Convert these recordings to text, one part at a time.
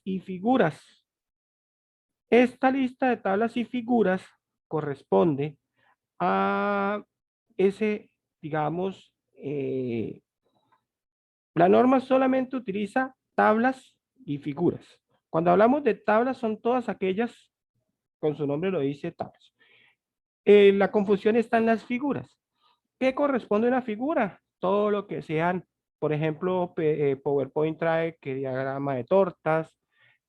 y figuras. Esta lista de tablas y figuras corresponde a ese, digamos, la norma solamente utiliza tablas y figuras. Cuando hablamos de tablas son todas aquellas, con su nombre lo dice, tablas. La confusión está en las figuras. ¿Qué corresponde a una figura? Todo lo que sean, por ejemplo, PowerPoint trae que diagrama de tortas,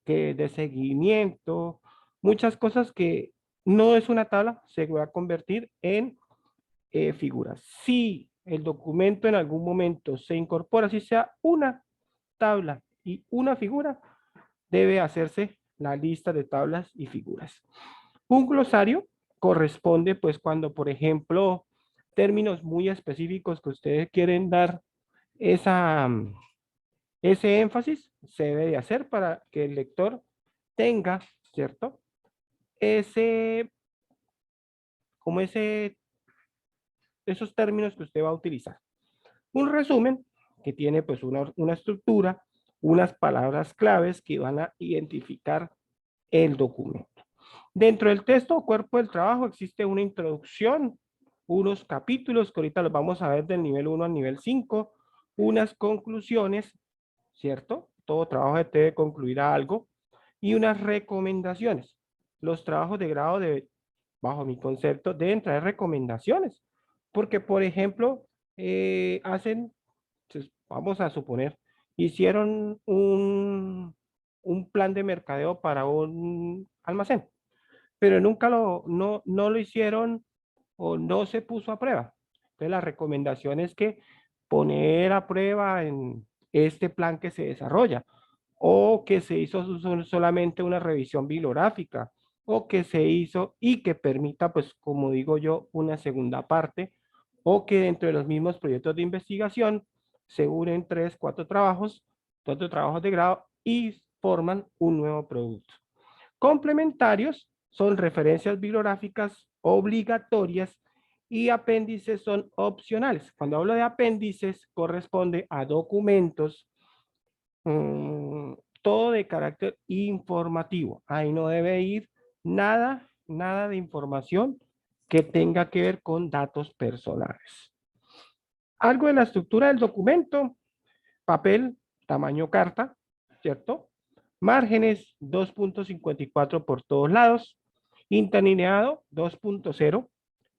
que de seguimiento, muchas cosas que no es una tabla, se va a convertir en figuras. Si el documento en algún momento se incorpora, si sea una tabla y una figura, debe hacerse la lista de tablas y figuras. Un glosario corresponde, pues, cuando, por ejemplo, términos muy específicos que ustedes quieren dar esa, ese énfasis, se debe de hacer para que el lector tenga, ¿cierto? Ese, como esos términos que usted va a utilizar. Un resumen que tiene pues una estructura, unas palabras claves que van a identificar el documento. Dentro del texto o cuerpo del trabajo existe una introducción, unos capítulos que ahorita los vamos a ver del nivel 1 al nivel 5, unas conclusiones, ¿cierto? Todo trabajo debe concluir a algo, y unas recomendaciones. Los trabajos de grado, bajo mi concepto, deben traer recomendaciones, porque, por ejemplo, hacen, pues, vamos a suponer, hicieron un plan de mercadeo para un almacén, pero nunca no lo hicieron o no se puso a prueba. Entonces, la recomendación es que poner a prueba en este plan que se desarrolla, o que se hizo solamente una revisión bibliográfica, o que se hizo y que permita, pues, como digo yo, una segunda parte, o que dentro de los mismos proyectos de investigación se unen 3, 4 trabajos de grado y forman un nuevo producto. Complementarios son referencias bibliográficas obligatorias y apéndices son opcionales. Cuando hablo de apéndices, corresponde a documentos, todo de carácter informativo. Ahí no debe ir nada de información que tenga que ver con datos personales. Algo de la estructura del documento: papel, tamaño carta, ¿cierto? Márgenes 2.54 por todos lados, interlineado 2.0,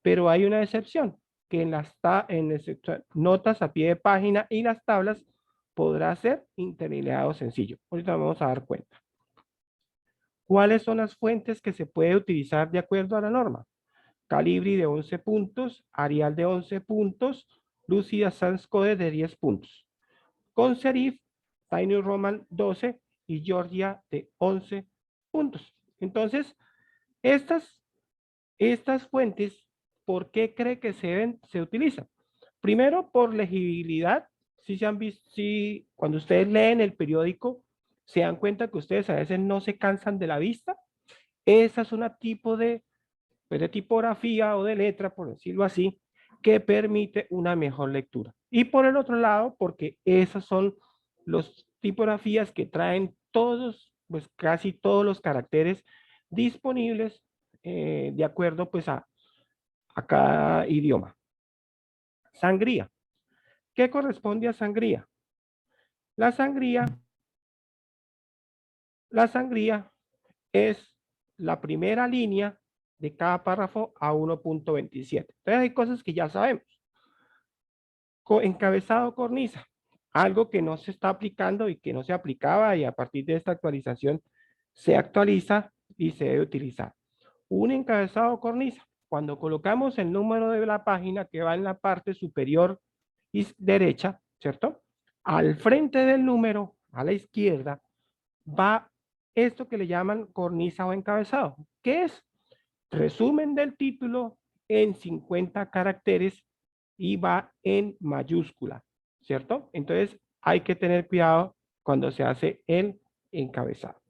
pero hay una excepción, que en las notas a pie de página y las tablas podrá ser interlineado sencillo. Ahorita vamos a dar cuenta. ¿Cuáles son las fuentes que se puede utilizar de acuerdo a la norma? Calibri de 11 puntos, Arial de 11 puntos, Lucida Sans Code de 10 puntos. Con serif, Tiny Roman 12 y Georgia de 11 puntos. Entonces, estas fuentes, ¿por qué cree que se utilizan? Primero, por legibilidad. Si se han visto, si cuando ustedes leen el periódico, se dan cuenta que ustedes a veces no se cansan de la vista. Esa es una tipo pues, de tipografía o de letra, por decirlo así, que permite una mejor lectura. Y por el otro lado, porque esas son las tipografías que traen todos, pues casi todos los caracteres disponibles, de acuerdo pues a cada idioma. Sangría. ¿Qué corresponde a sangría? La sangría, la sangría es la primera línea de cada párrafo a 1.27. Entonces hay cosas que ya sabemos. Encabezado cornisa, algo que no se está aplicando y que no se aplicaba, y a partir de esta actualización se actualiza y se debe utilizar. Un encabezado cornisa, cuando colocamos el número de la página que va en la parte superior y derecha, ¿cierto? Al frente del número, a la izquierda, va esto que le llaman cornisa o encabezado, que es resumen del título en 50 caracteres y va en mayúscula, ¿cierto? Entonces hay que tener cuidado cuando se hace el encabezado.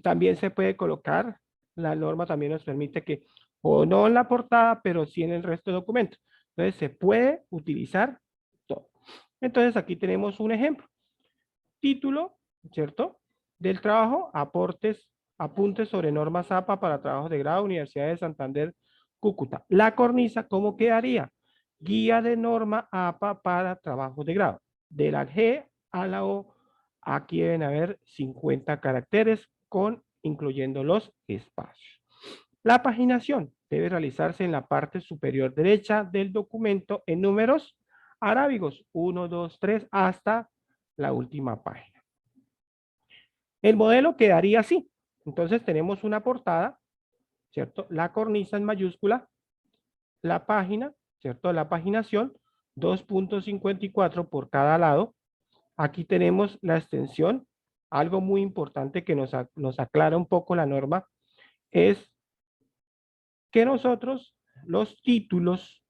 También se puede colocar, la norma también nos permite que, o no en la portada, pero sí en el resto del documento. Entonces se puede utilizar todo. Entonces aquí tenemos un ejemplo. Título, ¿cierto? del trabajo, apuntes sobre normas APA para trabajos de grado, Universidad de Santander, Cúcuta. La cornisa, ¿cómo quedaría? Guía de norma APA para trabajos de grado. De la G a la O, aquí deben haber 50 caracteres incluyendo los espacios. La paginación debe realizarse en la parte superior derecha del documento en números arábigos 1, 2, 3 hasta la última página. El modelo quedaría así. Entonces tenemos una portada, ¿cierto? La cornisa en mayúscula, la página, ¿cierto? La paginación, 2.54 por cada lado. Aquí tenemos la extensión. Algo muy importante que nos aclara un poco la norma es que nosotros los títulos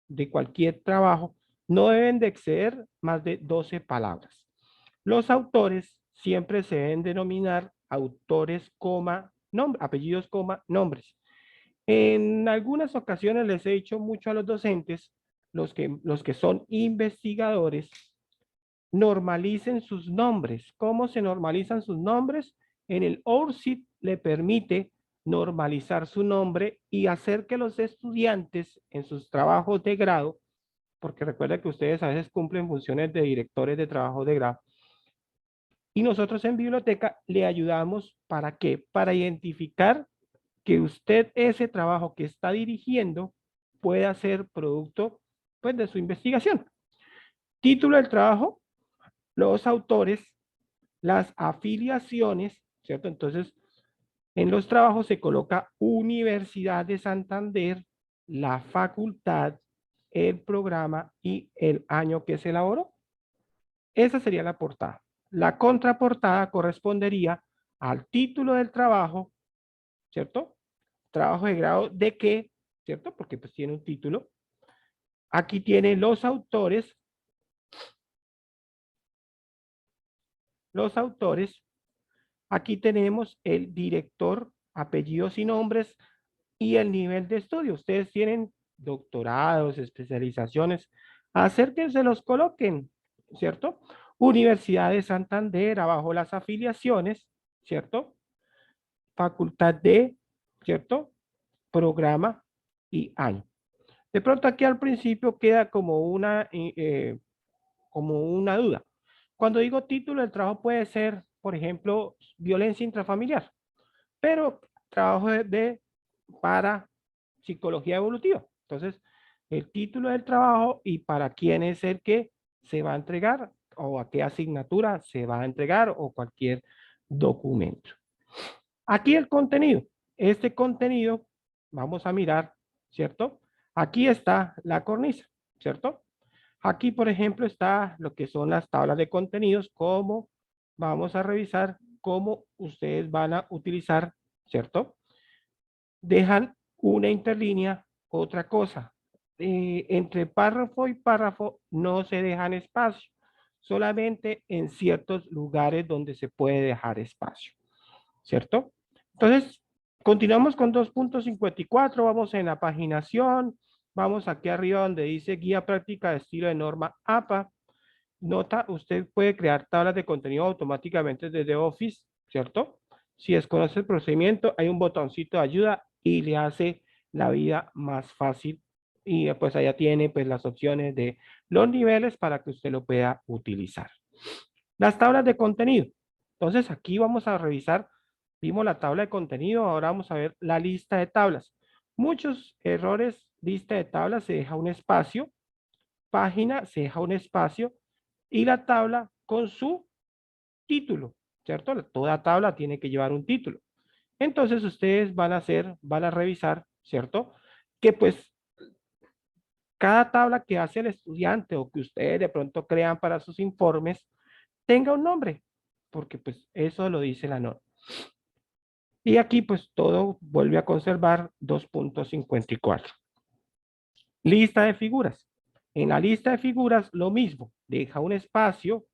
de cualquier trabajo no deben de exceder más de 12 palabras. Los autores siempre se deben denominar autores, apellidos, nombres. En algunas ocasiones les he dicho mucho a los docentes, los que son investigadores, normalicen sus nombres. ¿Cómo se normalizan sus nombres? En el ORCID le permite normalizar su nombre y hacer que los estudiantes en sus trabajos de grado, porque recuerda que ustedes a veces cumplen funciones de directores de trabajo de grado, y nosotros en biblioteca le ayudamos ¿para qué? Para identificar que usted ese trabajo que está dirigiendo pueda ser producto pues, de su investigación. Título del trabajo, los autores, las afiliaciones, ¿cierto? Entonces, en los trabajos se coloca Universidad de Santander, la facultad, el programa y el año que se elaboró. Esa sería la portada. La contraportada correspondería al título del trabajo, ¿cierto? Trabajo de grado de qué, ¿cierto? Porque pues tiene un título. Aquí tiene los autores. Aquí tenemos el director, apellidos y nombres y el nivel de estudio. Ustedes tienen doctorados, especializaciones, acérquense, los coloquen, ¿cierto? Universidad de Santander, abajo las afiliaciones, ¿cierto? Facultad de, ¿cierto? Programa y año. De pronto aquí al principio queda como una duda. Cuando digo título, el trabajo puede ser, por ejemplo, violencia intrafamiliar, pero trabajo para psicología evolutiva. Entonces, el título del trabajo y para quién es el que se va a entregar o a qué asignatura se va a entregar o cualquier documento. Aquí el contenido. Este contenido, vamos a mirar, ¿cierto? Aquí está la cornisa, ¿cierto? Aquí, por ejemplo, está lo que son las tablas de contenidos, cómo vamos a revisar cómo ustedes van a utilizar, ¿cierto? Dejan una interlínea, otra cosa. Entre párrafo y párrafo no se dejan espacio, solamente en ciertos lugares donde se puede dejar espacio, ¿cierto? Entonces, continuamos con 2.54, vamos en la paginación, vamos aquí arriba donde dice guía práctica de estilo de norma APA. Nota, usted puede crear tablas de contenido automáticamente desde Office, ¿cierto? Si desconoce el procedimiento, hay un botoncito de ayuda y le hace la vida más fácil. Y pues allá tiene pues las opciones de los niveles para que usted lo pueda utilizar. Las tablas de contenido. Entonces aquí vamos a revisar, vimos la tabla de contenido, ahora vamos a ver la lista de tablas. Muchos errores, lista de tablas, se deja un espacio, página, se deja un espacio, y la tabla con su título, ¿cierto? Toda tabla tiene que llevar un título. Entonces ustedes van a revisar, ¿cierto? Que pues cada tabla que hace el estudiante o que ustedes de pronto crean para sus informes tenga un nombre, porque pues eso lo dice la norma. Y aquí pues todo vuelve a conservar 2.54. Lista de figuras. En la lista de figuras lo mismo, deja un espacio,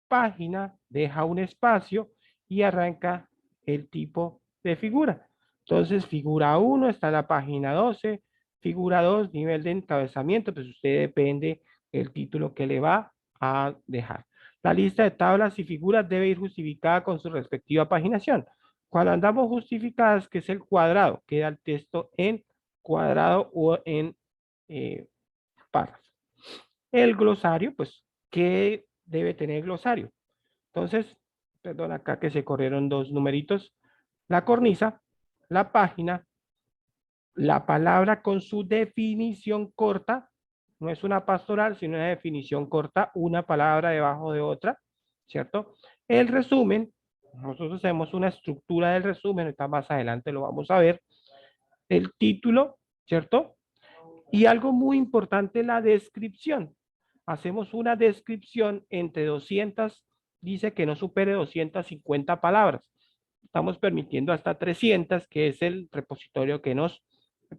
página, deja un espacio y arranca el tipo de figura. Entonces, figura 1 está en la página 12, figura 2, nivel de encabezamiento, pues usted depende el título que le va a dejar. La lista de tablas y figuras debe ir justificada con su respectiva paginación. Cuando andamos justificadas, que es el cuadrado, queda el texto en cuadrado o en párrafo. El glosario, pues, ¿qué debe tener el glosario? Entonces, perdón, acá que se corrieron dos numeritos. La cornisa, la página, la palabra con su definición corta, no es una pastoral, sino una definición corta, una palabra debajo de otra, ¿cierto? El resumen, nosotros hacemos una estructura del resumen, está más adelante lo vamos a ver. El título, ¿cierto? Y algo muy importante, la descripción. Hacemos una descripción entre 200, dice que no supere 250 palabras. Estamos permitiendo hasta 300, que es el repositorio que nos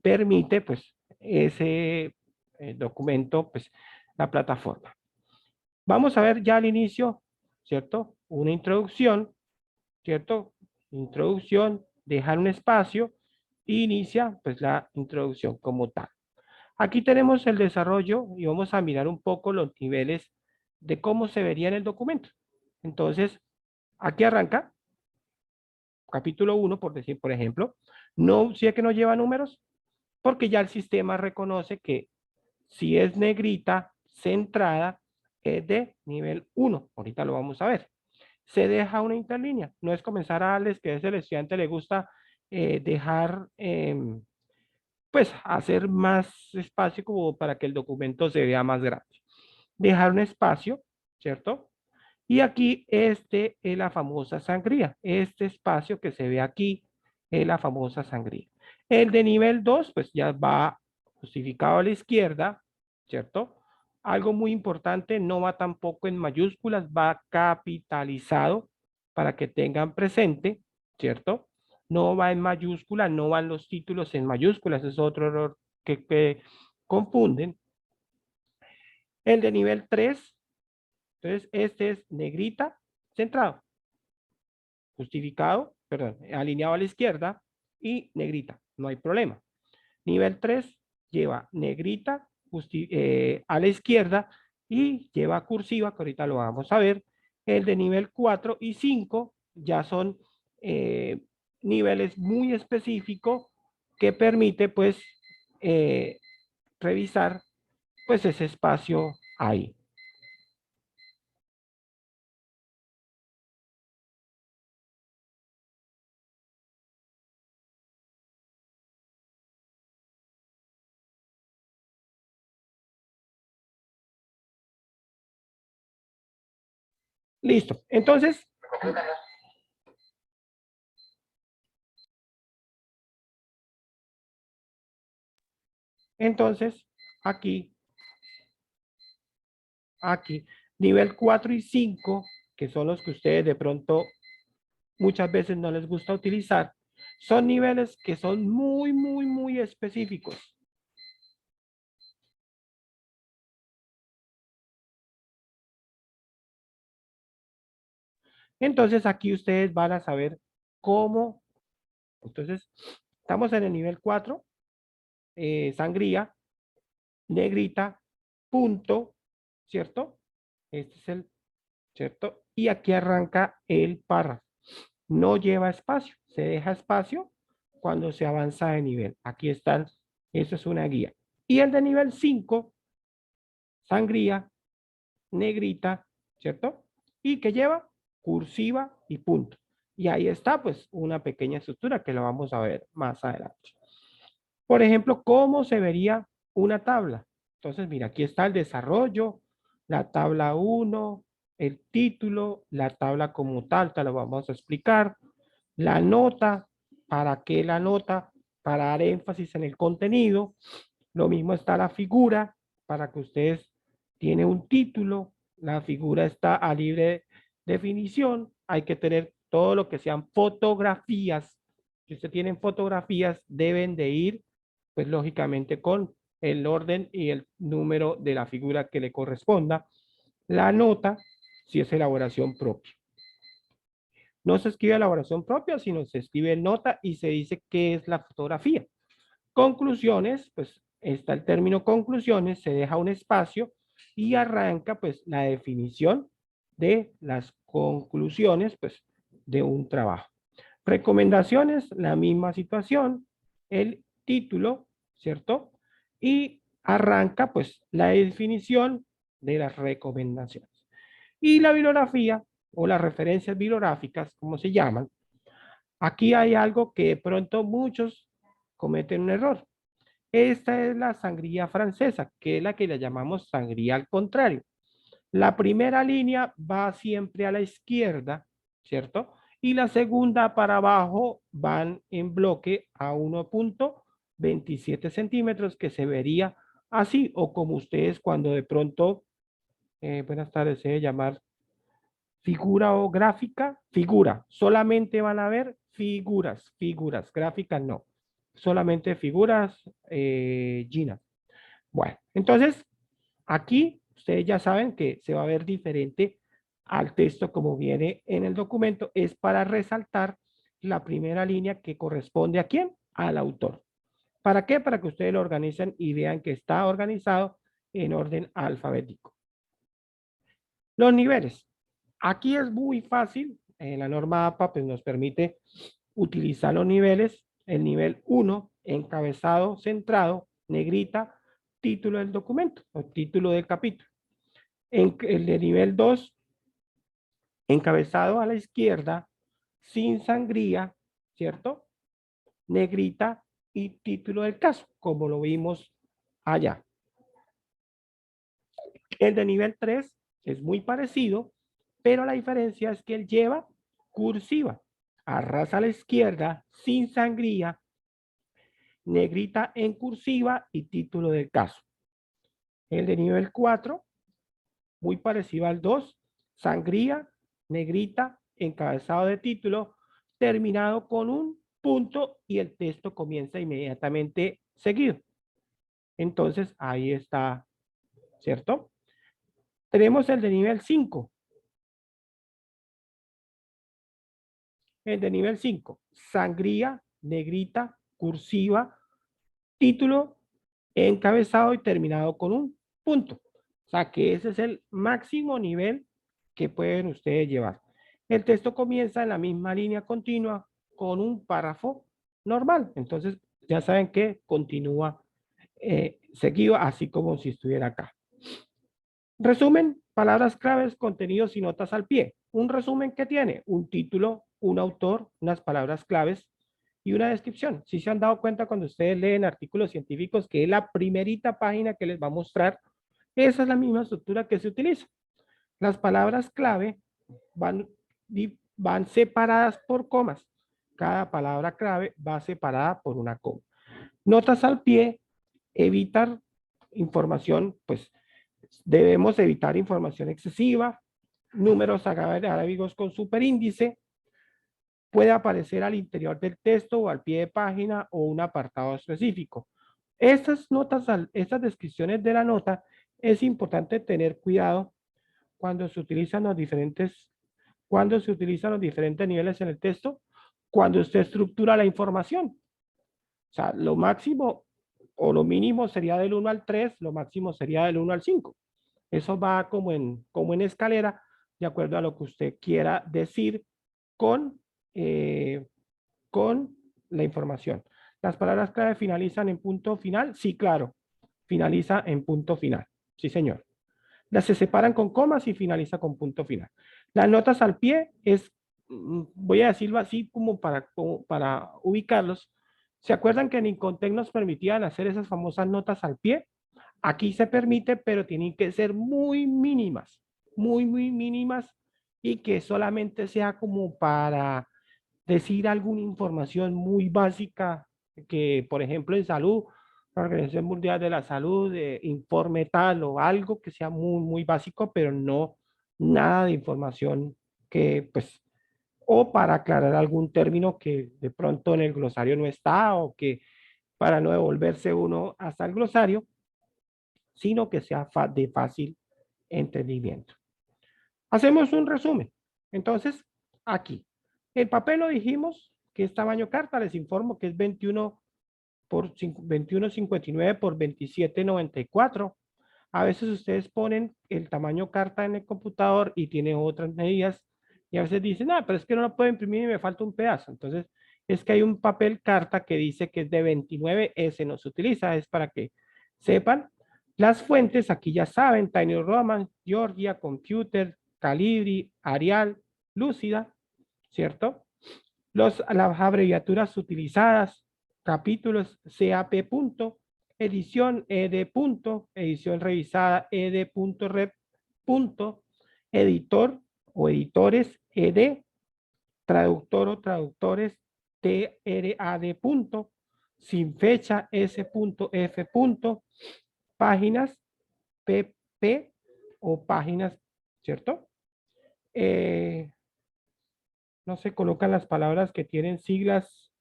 permite, pues, ese documento, pues, la plataforma. Vamos a ver ya al inicio, ¿cierto? Una introducción, ¿cierto? Introducción, dejar un espacio, e inicia, pues, la introducción como tal. Aquí tenemos el desarrollo y vamos a mirar un poco los niveles de cómo se vería en el documento. Entonces, aquí arranca, capítulo 1, por decir, por ejemplo, no, si es que no lleva números, porque ya el sistema reconoce que si es negrita, centrada, es de nivel 1. Ahorita lo vamos a ver. Se deja una interlínea. No es comenzar a darles que es el estudiante le gusta dejar, pues, hacer más espacio como para que el documento se vea más grande. Dejar un espacio, ¿cierto? Y aquí este es la famosa sangría. Este espacio que se ve aquí es la famosa sangría. El de nivel 2, pues ya va justificado a la izquierda, ¿cierto? Algo muy importante, no va tampoco en mayúsculas, va capitalizado para que tengan presente, ¿cierto? No va en mayúsculas, no van los títulos en mayúsculas, es otro error que confunden. El de nivel 3, entonces este es negrita, centrado, justificado, perdón, alineado a la izquierda y negrita, no hay problema. Nivel 3 lleva negrita a la izquierda y lleva cursiva, que ahorita lo vamos a ver. El de nivel 4 y 5 ya son niveles muy específicos que permite pues revisar pues ese espacio ahí. Listo. Entonces, aquí, nivel 4 y 5, que son los que ustedes de pronto muchas veces no les gusta utilizar, son niveles que son muy, muy, muy específicos. Entonces, aquí ustedes van a saber cómo. Entonces, estamos en el nivel 4, sangría, negrita, punto, ¿cierto? Este es el, ¿cierto? Y aquí arranca el párrafo. No lleva espacio, se deja espacio cuando se avanza de nivel. Aquí están, eso es una guía. Y el de nivel 5, sangría, negrita, ¿cierto? Y que lleva cursiva y punto. Y ahí está, pues, una pequeña estructura que lo vamos a ver más adelante. Por ejemplo, ¿cómo se vería una tabla? Entonces, mira, aquí está el desarrollo, la tabla 1, el título, la tabla como tal, te lo vamos a explicar. La nota, ¿para qué la nota? Para dar énfasis en el contenido. Lo mismo está la figura, para que ustedes tienen un título, la figura está a libre definición, hay que tener todo lo que sean fotografías. Si ustedes tienen fotografías, deben de ir, pues lógicamente con el orden y el número de la figura que le corresponda. La nota, si es elaboración propia. No se escribe elaboración propia, sino se escribe nota y se dice qué es la fotografía. Conclusiones, pues está el término conclusiones, se deja un espacio y arranca pues la definición de las conclusiones, pues, de un trabajo. Recomendaciones, la misma situación, el título, ¿cierto? Y arranca, pues, la definición de las recomendaciones. Y la bibliografía o las referencias bibliográficas, como se llaman, aquí hay algo que de pronto muchos cometen un error. Esta es la sangría francesa, que es la que le llamamos sangría al contrario. La primera línea va siempre a la izquierda, ¿cierto? Y la segunda para abajo van en bloque a 1,27 centímetros, que se vería así, o como ustedes cuando de pronto, buenas tardes, se debe llamar figura o gráfica, figura. Solamente van a ver figuras, gráficas no. Solamente figuras, Gina. Bueno, entonces aquí ustedes ya saben que se va a ver diferente al texto como viene en el documento. Es para resaltar la primera línea que corresponde a quién, al autor. ¿Para qué? Para que ustedes lo organicen y vean que está organizado en orden alfabético. Los niveles. Aquí es muy fácil. La norma APA pues, nos permite utilizar los niveles. El nivel 1, encabezado, centrado, negrita, título del documento o título del capítulo. En el de nivel 2, encabezado a la izquierda, sin sangría, ¿cierto? Negrita y título del caso, como lo vimos allá. El de nivel 3 es muy parecido, pero la diferencia es que él lleva cursiva, arrasa a la izquierda, sin sangría, negrita en cursiva y título del caso. El de nivel 4, muy parecido al 2, sangría, negrita, encabezado de título, terminado con un punto y el texto comienza inmediatamente seguido. Entonces, ahí está, ¿cierto? Tenemos el de nivel 5. El de nivel 5, sangría, negrita, cursiva, título, encabezado y terminado con un punto. O sea que ese es el máximo nivel que pueden ustedes llevar. El texto comienza en la misma línea continua con un párrafo normal. Entonces ya saben que continúa seguido así como si estuviera acá. Resumen, palabras claves, contenidos y notas al pie. Un resumen que tiene un título, un autor, unas palabras claves y una descripción. Si se han dado cuenta cuando ustedes leen artículos científicos que es la primerita página que les va a mostrar, esa es la misma estructura que se utiliza. Las palabras clave van separadas por comas. Cada palabra clave va separada por una coma. Notas al pie, evitar información, pues debemos evitar información excesiva, números arábigos con superíndice, puede aparecer al interior del texto o al pie de página o un apartado específico. Estas notas, estas descripciones de la nota, es importante tener cuidado cuando se utilizan los diferentes, niveles en el texto, cuando usted estructura la información. O sea, lo máximo o lo mínimo sería del 1 al 3, lo máximo sería del 1 al 5. Eso va como en escalera, de acuerdo a lo que usted quiera decir con, eh, con la información. ¿Las palabras clave finalizan en punto final? Sí, claro. Finaliza en punto final. Sí, señor. Las se separan con comas y finaliza con punto final. Las notas al pie es, voy a decirlo así como para ubicarlos. ¿Se acuerdan que en Incontec nos permitían hacer esas famosas notas al pie? Aquí se permite, pero tienen que ser muy mínimas, muy mínimas y que solamente sea como para decir alguna información muy básica que, por ejemplo, en salud, la Organización Mundial de la Salud, informe tal o algo que sea muy básico, pero no nada de información que, pues, o para aclarar algún término que de pronto en el glosario no está o que para no devolverse uno hasta el glosario, sino que sea de fácil entendimiento. Hacemos un resumen. Entonces, aquí, el papel lo dijimos que es tamaño carta, les informo que es 21 por 21.59 por 27.94. A veces ustedes ponen el tamaño carta en el computador y tiene otras medidas y a veces dicen, ah, pero es que no lo puedo imprimir y me falta un pedazo. Entonces, es que hay un papel carta que dice que es de 29, ese no se utiliza, es para que sepan. Las fuentes, aquí ya saben, Tiny Roman, Georgia, Computer, Calibri, Arial, Lúcida, ¿cierto? Las abreviaturas utilizadas, capítulos CAP punto, edición ED punto, edición revisada ED.rep punto, editor o editores ED, traductor o traductores TRAD punto, sin fecha S.F punto, páginas PP o páginas, ¿cierto? No se colocan las palabras que tienen siglas,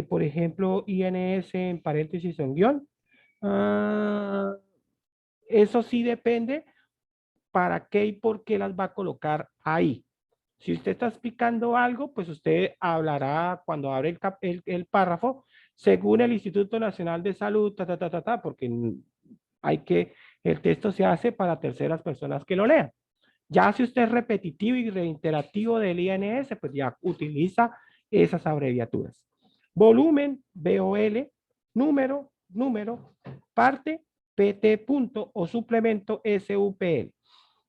por ejemplo, INS en paréntesis o en guión. Ah, eso sí depende para qué y por qué las va a colocar ahí. Si usted está explicando algo, pues usted hablará cuando abre el párrafo según el Instituto Nacional de Salud, porque hay que, el texto se hace para terceras personas que lo lean. Ya si usted es repetitivo y reiterativo del INS, pues ya utiliza esas abreviaturas. Volumen, BOL, número, parte, PT punto o suplemento SUPL.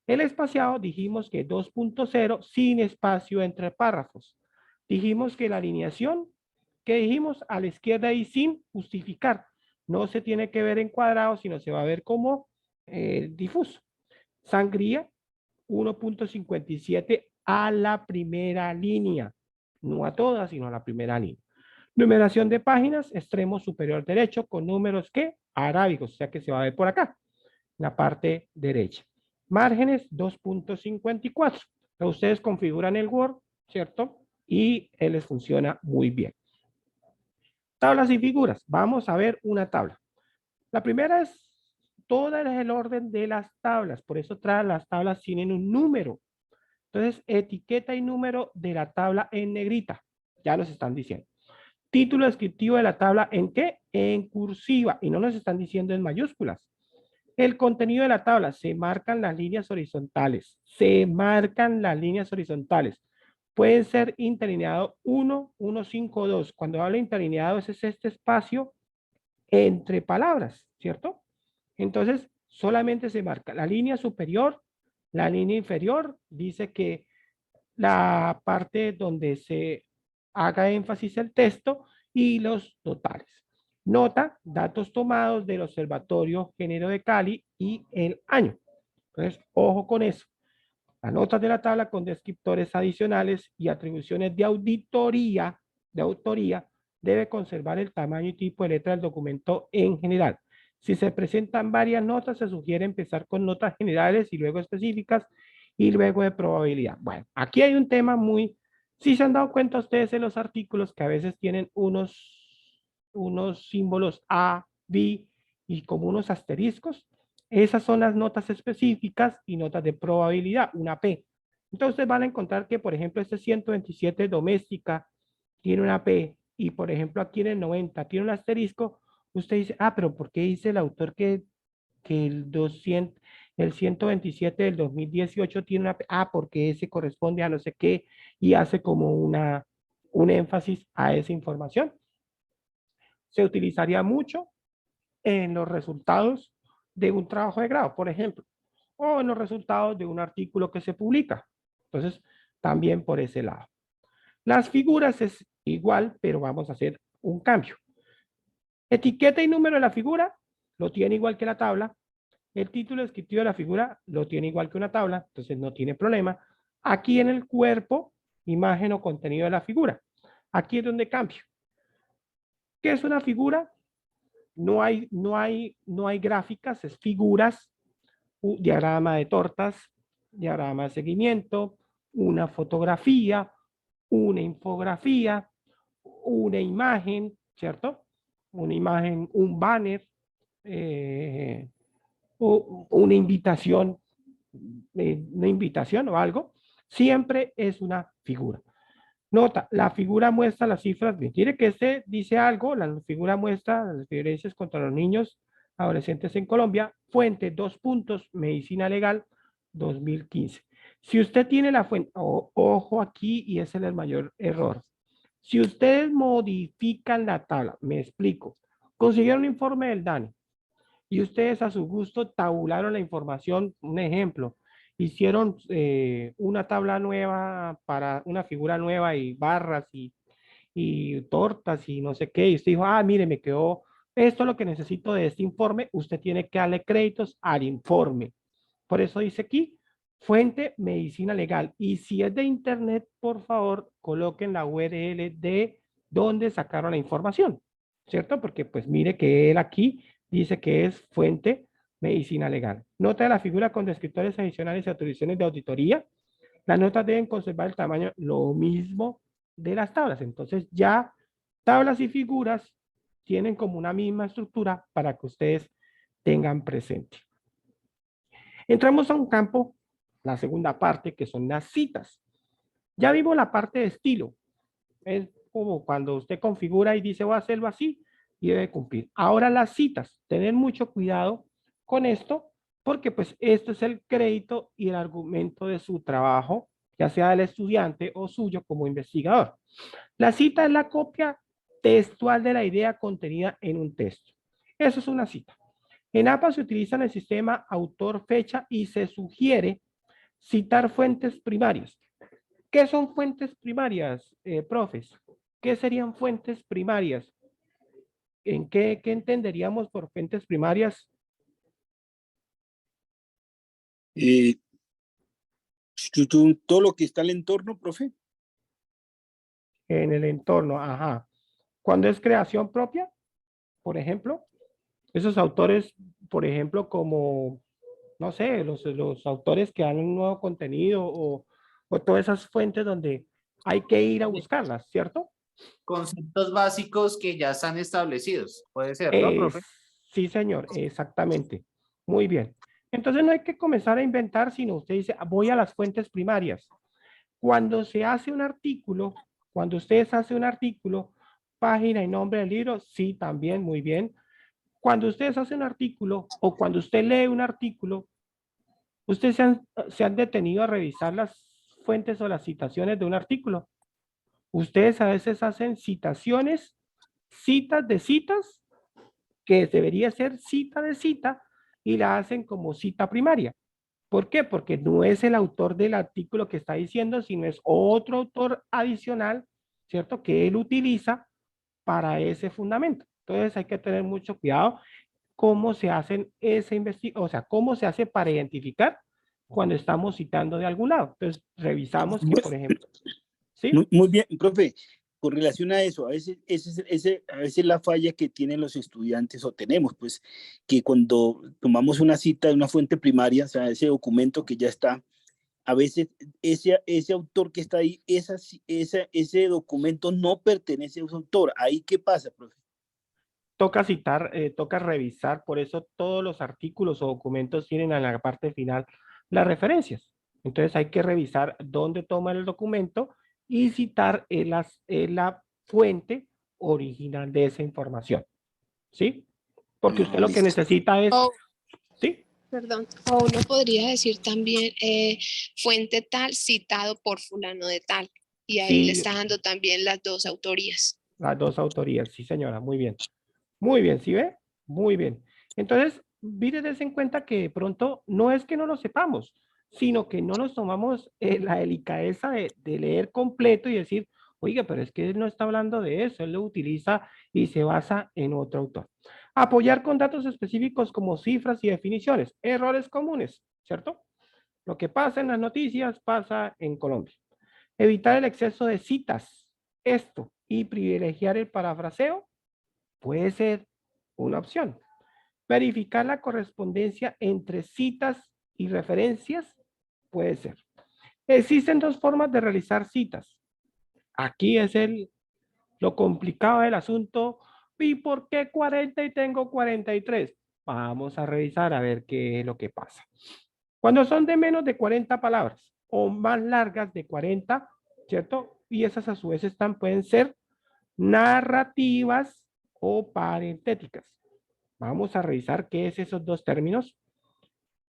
El espaciado dijimos que 2.0 sin espacio entre párrafos. Dijimos que la alineación, que dijimos a la izquierda y sin justificar. No se tiene que ver en cuadrado, sino se va a ver como difuso. Sangría, 1.57 a la primera línea. No a todas, sino a la primera línea. Numeración de páginas, extremo superior derecho, con números que arábigos, o sea que se va a ver por acá, en la parte derecha. Márgenes 2.54. Ustedes configuran el Word, ¿cierto? Y él les funciona muy bien. Tablas y figuras. Vamos a ver una tabla. La primera es todo el orden de las tablas. Por eso las tablas tienen un número. Entonces, etiqueta y número de la tabla en negrita. Ya nos están diciendo. Título descriptivo de la tabla en qué? En cursiva. Y no nos están diciendo en mayúsculas. El contenido de la tabla, se marcan las líneas horizontales. Se marcan las líneas horizontales. Pueden ser interlineado 1, 1, 5, 2. Cuando hablo interlineado, ese es este espacio entre palabras, ¿cierto? Entonces, solamente se marca la línea superior, la línea inferior, dice que la parte donde se haga énfasis el texto y los totales. Nota, datos tomados del Observatorio Género de Cali y el año. Entonces, ojo con eso. Las notas de la tabla con descriptores adicionales y atribuciones de autoría debe conservar el tamaño y tipo de letra del documento en general. Si se presentan varias notas, se sugiere empezar con notas generales y luego específicas y luego de probabilidad. Bueno, aquí hay un tema muy... Si se han dado cuenta ustedes en los artículos que a veces tienen unos símbolos A, B y como unos asteriscos, esas son las notas específicas y notas de probabilidad, una P. Entonces ustedes van a encontrar que, por ejemplo, este 127 doméstica tiene una P y, por ejemplo, aquí en el 90 tiene un asterisco. Usted dice, ah, pero ¿por qué dice el autor que el 127 del 2018 tiene una P? Ah, porque ese corresponde a no sé qué y hace como un énfasis a esa información. Se utilizaría mucho en los resultados de un trabajo de grado, por ejemplo, o en los resultados de un artículo que se publica. Entonces, también por ese lado. Las figuras es igual, pero vamos a hacer un cambio. Etiqueta y número de la figura lo tiene igual que la tabla. El título descriptivo de la figura lo tiene igual que una tabla, entonces no tiene problema. Aquí en el cuerpo, imagen o contenido de la figura. Aquí es donde cambio. ¿Qué es una figura? No hay gráficas, es figuras, un diagrama de tortas, diagrama de seguimiento, una fotografía, una infografía, una imagen, ¿cierto? Una imagen, un banner, una invitación o algo, siempre es una figura. Nota, la figura muestra las cifras. Mire que este dice algo, la figura muestra las diferencias contra los niños adolescentes en Colombia, fuente, dos puntos, Medicina Legal, 2015. Si usted tiene la fuente, ojo aquí, y ese es el mayor error. Si ustedes modifican la tabla, me explico, consiguieron un informe del DANE y ustedes a su gusto tabularon la información, un ejemplo, hicieron una tabla nueva para una figura nueva y barras y tortas y no sé qué, y usted dijo, ah, mire, me quedó esto es lo que necesito de este informe, usted tiene que darle créditos al informe. Por eso dice aquí, fuente medicina legal. Y si es de internet, por favor, coloquen la URL de dónde sacaron la información, ¿cierto? Porque pues mire que él aquí dice que es fuente medicina legal. Nota de la figura con descriptores adicionales y autorizaciones de auditoría. Las notas deben conservar el tamaño, lo mismo de las tablas. Entonces ya tablas y figuras tienen como una misma estructura para que ustedes tengan presente. Entramos a un campo, la segunda parte, que son las citas. Ya vimos la parte de estilo. Es como cuando usted configura y dice voy a hacerlo así y debe cumplir. Ahora las citas, tener mucho cuidado con esto porque pues esto es el crédito y el argumento de su trabajo, ya sea del estudiante o suyo como investigador. La cita es la copia textual de la idea contenida en un texto. Eso es una cita. En APA se utiliza el sistema autor-fecha y se sugiere citar fuentes primarias. ¿Qué son fuentes primarias, profes? ¿Qué serían fuentes primarias? ¿En qué entenderíamos por fuentes primarias? Eh, todo lo que está en el entorno, profe. En el entorno, ajá. Cuando es creación propia, por ejemplo, esos autores, por ejemplo, como, no sé, los autores que dan un nuevo contenido o todas esas fuentes donde hay que ir a buscarlas, ¿cierto? Conceptos básicos que ya están establecidos. Puede ser, ¿no, profe? Sí, señor, exactamente. Muy bien. Entonces no hay que comenzar a inventar, sino usted dice, voy a las fuentes primarias. Cuando se hace un artículo, cuando ustedes hacen un artículo, página y nombre del libro, sí, también, muy bien. Cuando ustedes hacen un artículo o cuando usted lee un artículo, ustedes se han detenido a revisar las fuentes o las citaciones de un artículo. Ustedes a veces hacen citaciones, citas de citas, que debería ser cita de cita, y la hacen como cita primaria. ¿Por qué? Porque no es el autor del artículo que está diciendo, sino es otro autor adicional, ¿cierto? Que él utiliza para ese fundamento. Entonces hay que tener mucho cuidado cómo se hacen esa investigación, o sea, cómo se hace para identificar cuando estamos citando de algún lado. Entonces revisamos que, por ejemplo, ¿sí? Muy bien, profe. Con relación a eso, a veces la falla que tienen los estudiantes o tenemos, pues, que cuando tomamos una cita de una fuente primaria, o sea, ese documento que ya está, a veces ese autor que está ahí, ese documento no pertenece a ese autor. ¿Ahí qué pasa, profe? Toca citar, toca revisar, por eso todos los artículos o documentos tienen en la parte final las referencias. Entonces hay que revisar dónde toma el documento y citar la fuente original de esa información. ¿Sí? Porque usted lo que Listo. necesita es, Oh, ¿sí? perdón. O uno podría decir también fuente tal citado por fulano de tal. Y ahí le Sí, está dando también las dos autorías. las dos autorías, sí señora, muy bien. Muy bien, ¿sí ve? Muy bien. Entonces, mire en cuenta que de pronto no es que no lo sepamos, sino que no nos tomamos la delicadeza de leer completo y decir, oiga, pero es que él no está hablando de eso, él lo utiliza y se basa en otro autor. Apoyar con datos específicos como cifras y definiciones, errores comunes, ¿cierto? Lo que pasa en las noticias pasa en Colombia. Evitar el exceso de citas, esto, y privilegiar el parafraseo puede ser una opción. Verificar la correspondencia entre citas y referencias puede ser. Existen dos formas de realizar citas. Aquí es lo complicado del asunto. ¿Y por qué 40 y tengo 43? Vamos a revisar a ver qué es lo que pasa. Cuando son de menos de 40 palabras o más largas de 40, ¿cierto? Y esas a su vez pueden ser narrativas o parentéticas. Vamos a revisar qué es esos dos términos.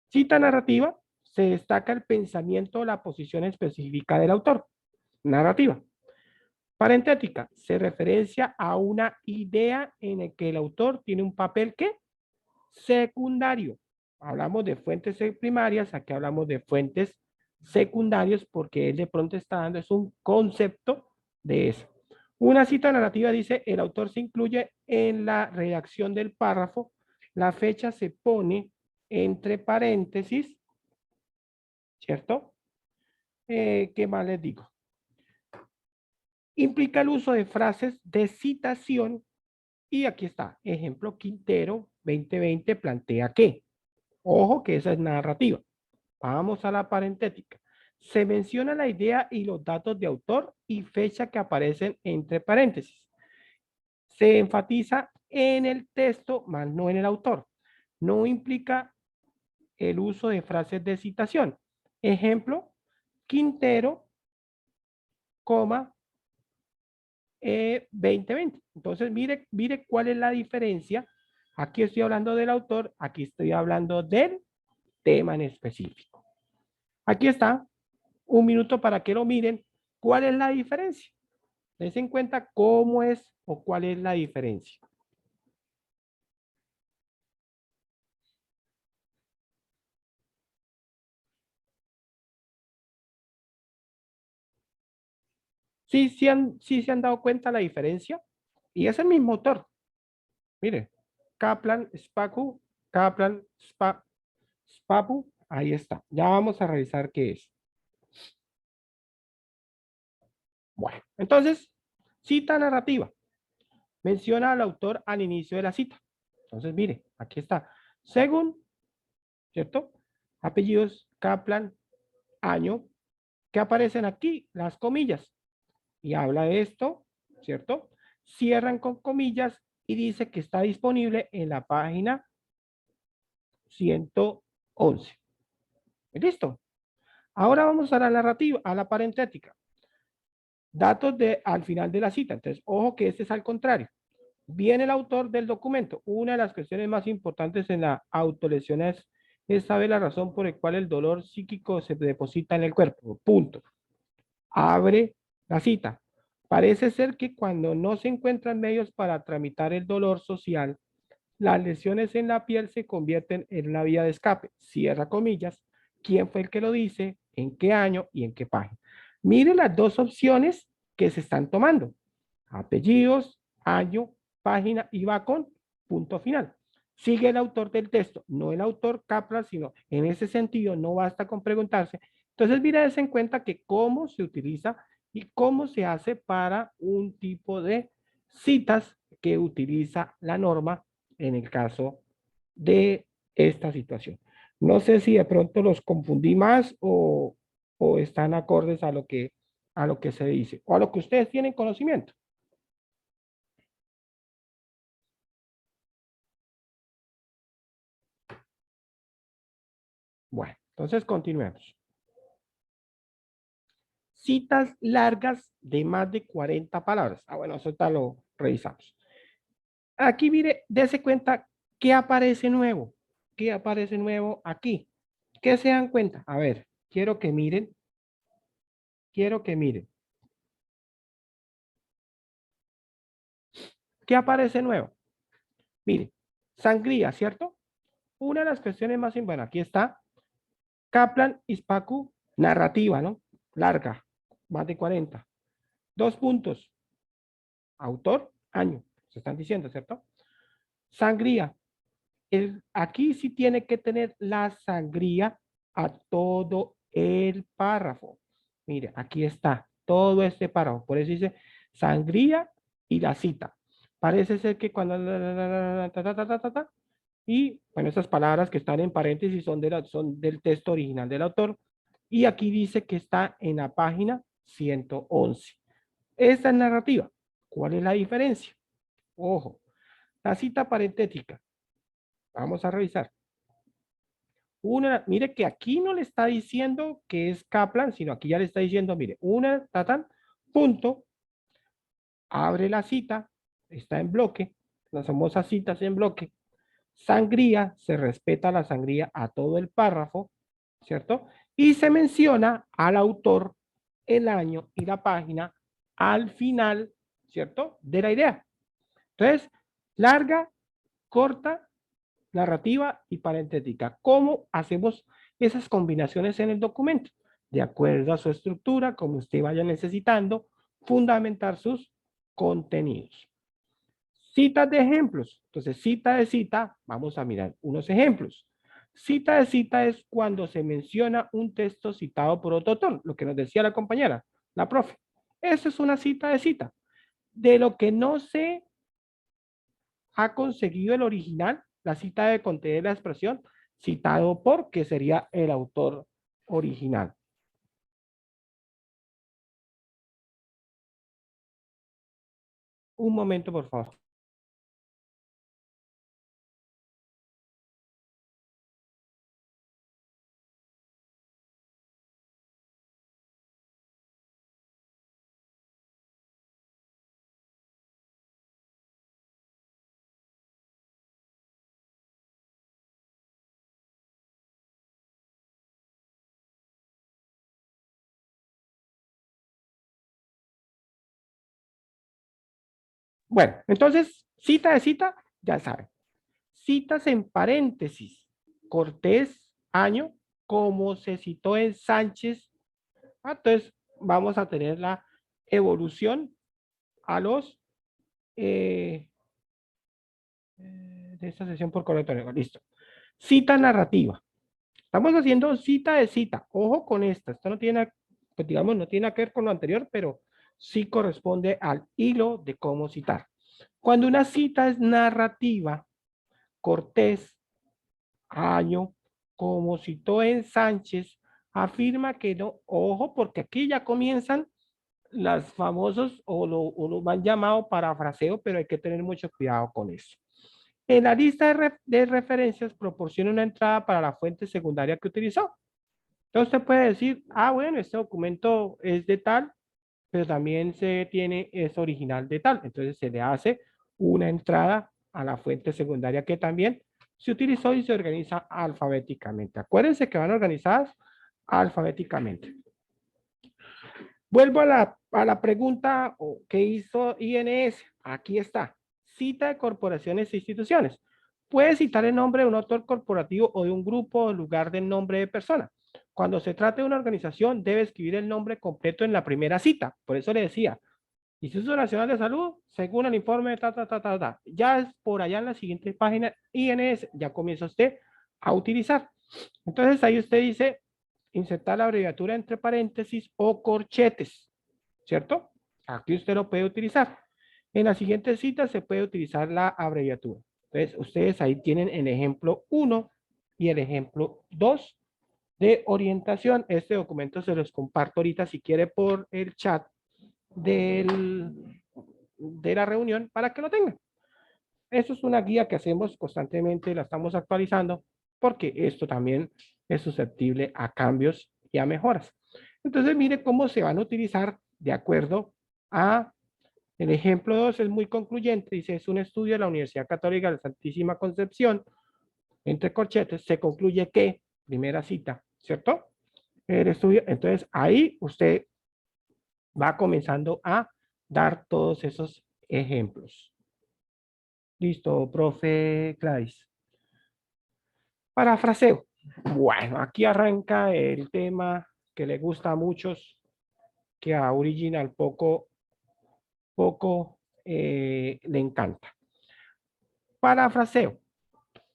Cita narrativa, se destaca el pensamiento o la posición específica del autor. Narrativa. Parentética, se referencia a una idea en la que el autor tiene un papel ¿qué? Secundario. Hablamos de fuentes primarias, aquí hablamos de fuentes secundarias porque él de pronto está dando es un concepto de eso. Una cita narrativa dice, el autor se incluye en la redacción del párrafo, la fecha se pone entre paréntesis, ¿cierto? ¿Qué más les digo? Implica el uso de frases de citación y aquí está, ejemplo, Quintero 2020 plantea que, ojo que esa es narrativa. Vamos a la parentética. Se menciona la idea y los datos de autor y fecha que aparecen entre paréntesis. Se enfatiza en el texto, más no en el autor. No implica el uso de frases de citación. Ejemplo, Quintero, 2020. Entonces, mire cuál es la diferencia. Aquí estoy hablando del autor, aquí estoy hablando del tema en específico. Aquí está, un minuto para que lo miren. ¿Cuál es la diferencia? Dense en cuenta cómo es o cuál es la diferencia. Sí se han dado cuenta la diferencia. Y es el mismo autor. Mire, Kaplan, Spacu, Kaplan, Spapu, ahí está. Ya vamos a revisar qué es. Bueno, entonces, cita narrativa. Menciona al autor al inicio de la cita. Entonces, mire, aquí está. Según, ¿cierto? Apellidos, Kaplan, año, que aparecen aquí, las comillas. Y habla de esto, ¿cierto? Cierran con comillas y dice que está disponible en la página 111. ¿Listo? Ahora vamos a la narrativa, a la parentética. Datos al final de la cita. Entonces, ojo que este es al contrario. Viene el autor del documento. Una de las cuestiones más importantes en la autolesión es saber la razón por la cual el dolor psíquico se deposita en el cuerpo. Punto. Abre la cita. Parece ser que cuando no se encuentran medios para tramitar el dolor social, las lesiones en la piel se convierten en una vía de escape. Cierra comillas. ¿Quién fue el que lo dice? ¿En qué año y en qué página? Mire las dos opciones que se están tomando. Apellidos, año, página y va con punto final. Sigue el autor del texto, no el autor Kaplan, sino en ese sentido no basta con preguntarse. Entonces, mira en cuenta que cómo se utiliza y cómo se hace para un tipo de citas que utiliza la norma en el caso de esta situación. No sé si de pronto los confundí más o están acordes a lo que se dice o a lo que ustedes tienen conocimiento. Bueno, entonces continuemos. Citas largas de más de 40 palabras. Bueno, eso ya lo revisamos. Aquí mire, dése cuenta qué aparece nuevo. ¿Qué aparece nuevo aquí? ¿Qué se dan cuenta? A ver, quiero que miren. Quiero que miren. ¿Qué aparece nuevo? Mire, sangría, ¿cierto? Una de las cuestiones más importantes, bueno, aquí está Kaplan y Spacu, narrativa, ¿no? Larga, más de 40. 2 puntos. Autor, año. Se están diciendo, ¿cierto? Sangría. Aquí sí tiene que tener la sangría a todo el párrafo. Mire, aquí está todo este párrafo. Por eso dice sangría y la cita. Parece ser que cuando y bueno, esas palabras que están en paréntesis son del texto original del autor. Y aquí dice que está en la página 111. Esta es narrativa. ¿Cuál es la diferencia? Ojo, la cita parentética. Vamos a revisar. Mire que aquí no le está diciendo que es Kaplan, sino aquí ya le está diciendo, mire, punto, abre la cita, está en bloque, las famosas citas en bloque. sangría, se respeta la sangría a todo el párrafo, ¿cierto? Y se menciona al autor, el año y la página al final, ¿cierto? De la idea. Entonces, larga, corta, narrativa y parentética. ¿Cómo hacemos esas combinaciones en el documento? De acuerdo a su estructura, como usted vaya necesitando, fundamentar sus contenidos. Citas de ejemplos. Entonces, cita de cita, vamos a mirar unos ejemplos. Cita de cita es cuando se menciona un texto citado por otro autor, lo que nos decía la compañera, la profe. Eso es una cita de cita. De lo que no se ha conseguido el original, la cita de contener la expresión citado por, que sería el autor original. Un momento, por favor. Bueno, entonces, cita de cita, ya saben. Citas en paréntesis. Cortés, año, como se citó en Sánchez. Entonces, vamos a tener la evolución a los de esta sesión por correo electrónico. Listo. Cita narrativa. Estamos haciendo cita de cita. Ojo con esta. Esto no tiene, pues digamos, no tiene que ver con lo anterior, pero sí corresponde al hilo de cómo citar. Cuando una cita es narrativa, Cortés, año, como citó en Sánchez, afirma que no, ojo, porque aquí ya comienzan las famosos o lo han llamado parafraseo, pero hay que tener mucho cuidado con eso. En la lista de referencias proporciona una entrada para la fuente secundaria que utilizó. Entonces usted puede decir, ah, bueno, este documento es de tal, pero también se tiene, es original de tal. Entonces se le hace una entrada a la fuente secundaria que también se utilizó y se organiza alfabéticamente. Acuérdense que van organizadas alfabéticamente. Vuelvo a la pregunta que hizo INS. Aquí está. Cita de corporaciones e instituciones. Puede citar el nombre de un autor corporativo o de un grupo en lugar del nombre de persona. Cuando se trata de una organización, debe escribir el nombre completo en la primera cita. Por eso le decía, Instituto Nacional de Salud, según el informe, Ya es por allá en la siguiente página, INS, ya comienza usted a utilizar. Entonces ahí usted dice, insertar la abreviatura entre paréntesis o corchetes, ¿cierto? Aquí usted lo puede utilizar. En la siguiente cita se puede utilizar la abreviatura. Entonces, ustedes ahí tienen el ejemplo 1 y el ejemplo 2 de orientación. Este documento se los comparto ahorita si quiere por el chat de la reunión para que lo tengan. Esto es una guía que hacemos constantemente, la estamos actualizando porque esto también es susceptible a cambios y a mejoras. Entonces, mire cómo se van a utilizar de acuerdo a el ejemplo 2 es muy concluyente, dice, es un estudio de la Universidad Católica de la Santísima Concepción, entre corchetes, se concluye que, primera cita, ¿cierto? El estudio, entonces ahí usted va comenzando a dar todos esos ejemplos. Listo, profe Clarice. Parafraseo. Bueno, aquí arranca el tema que le gusta a muchos, que a Original poco le encanta. Parafraseo.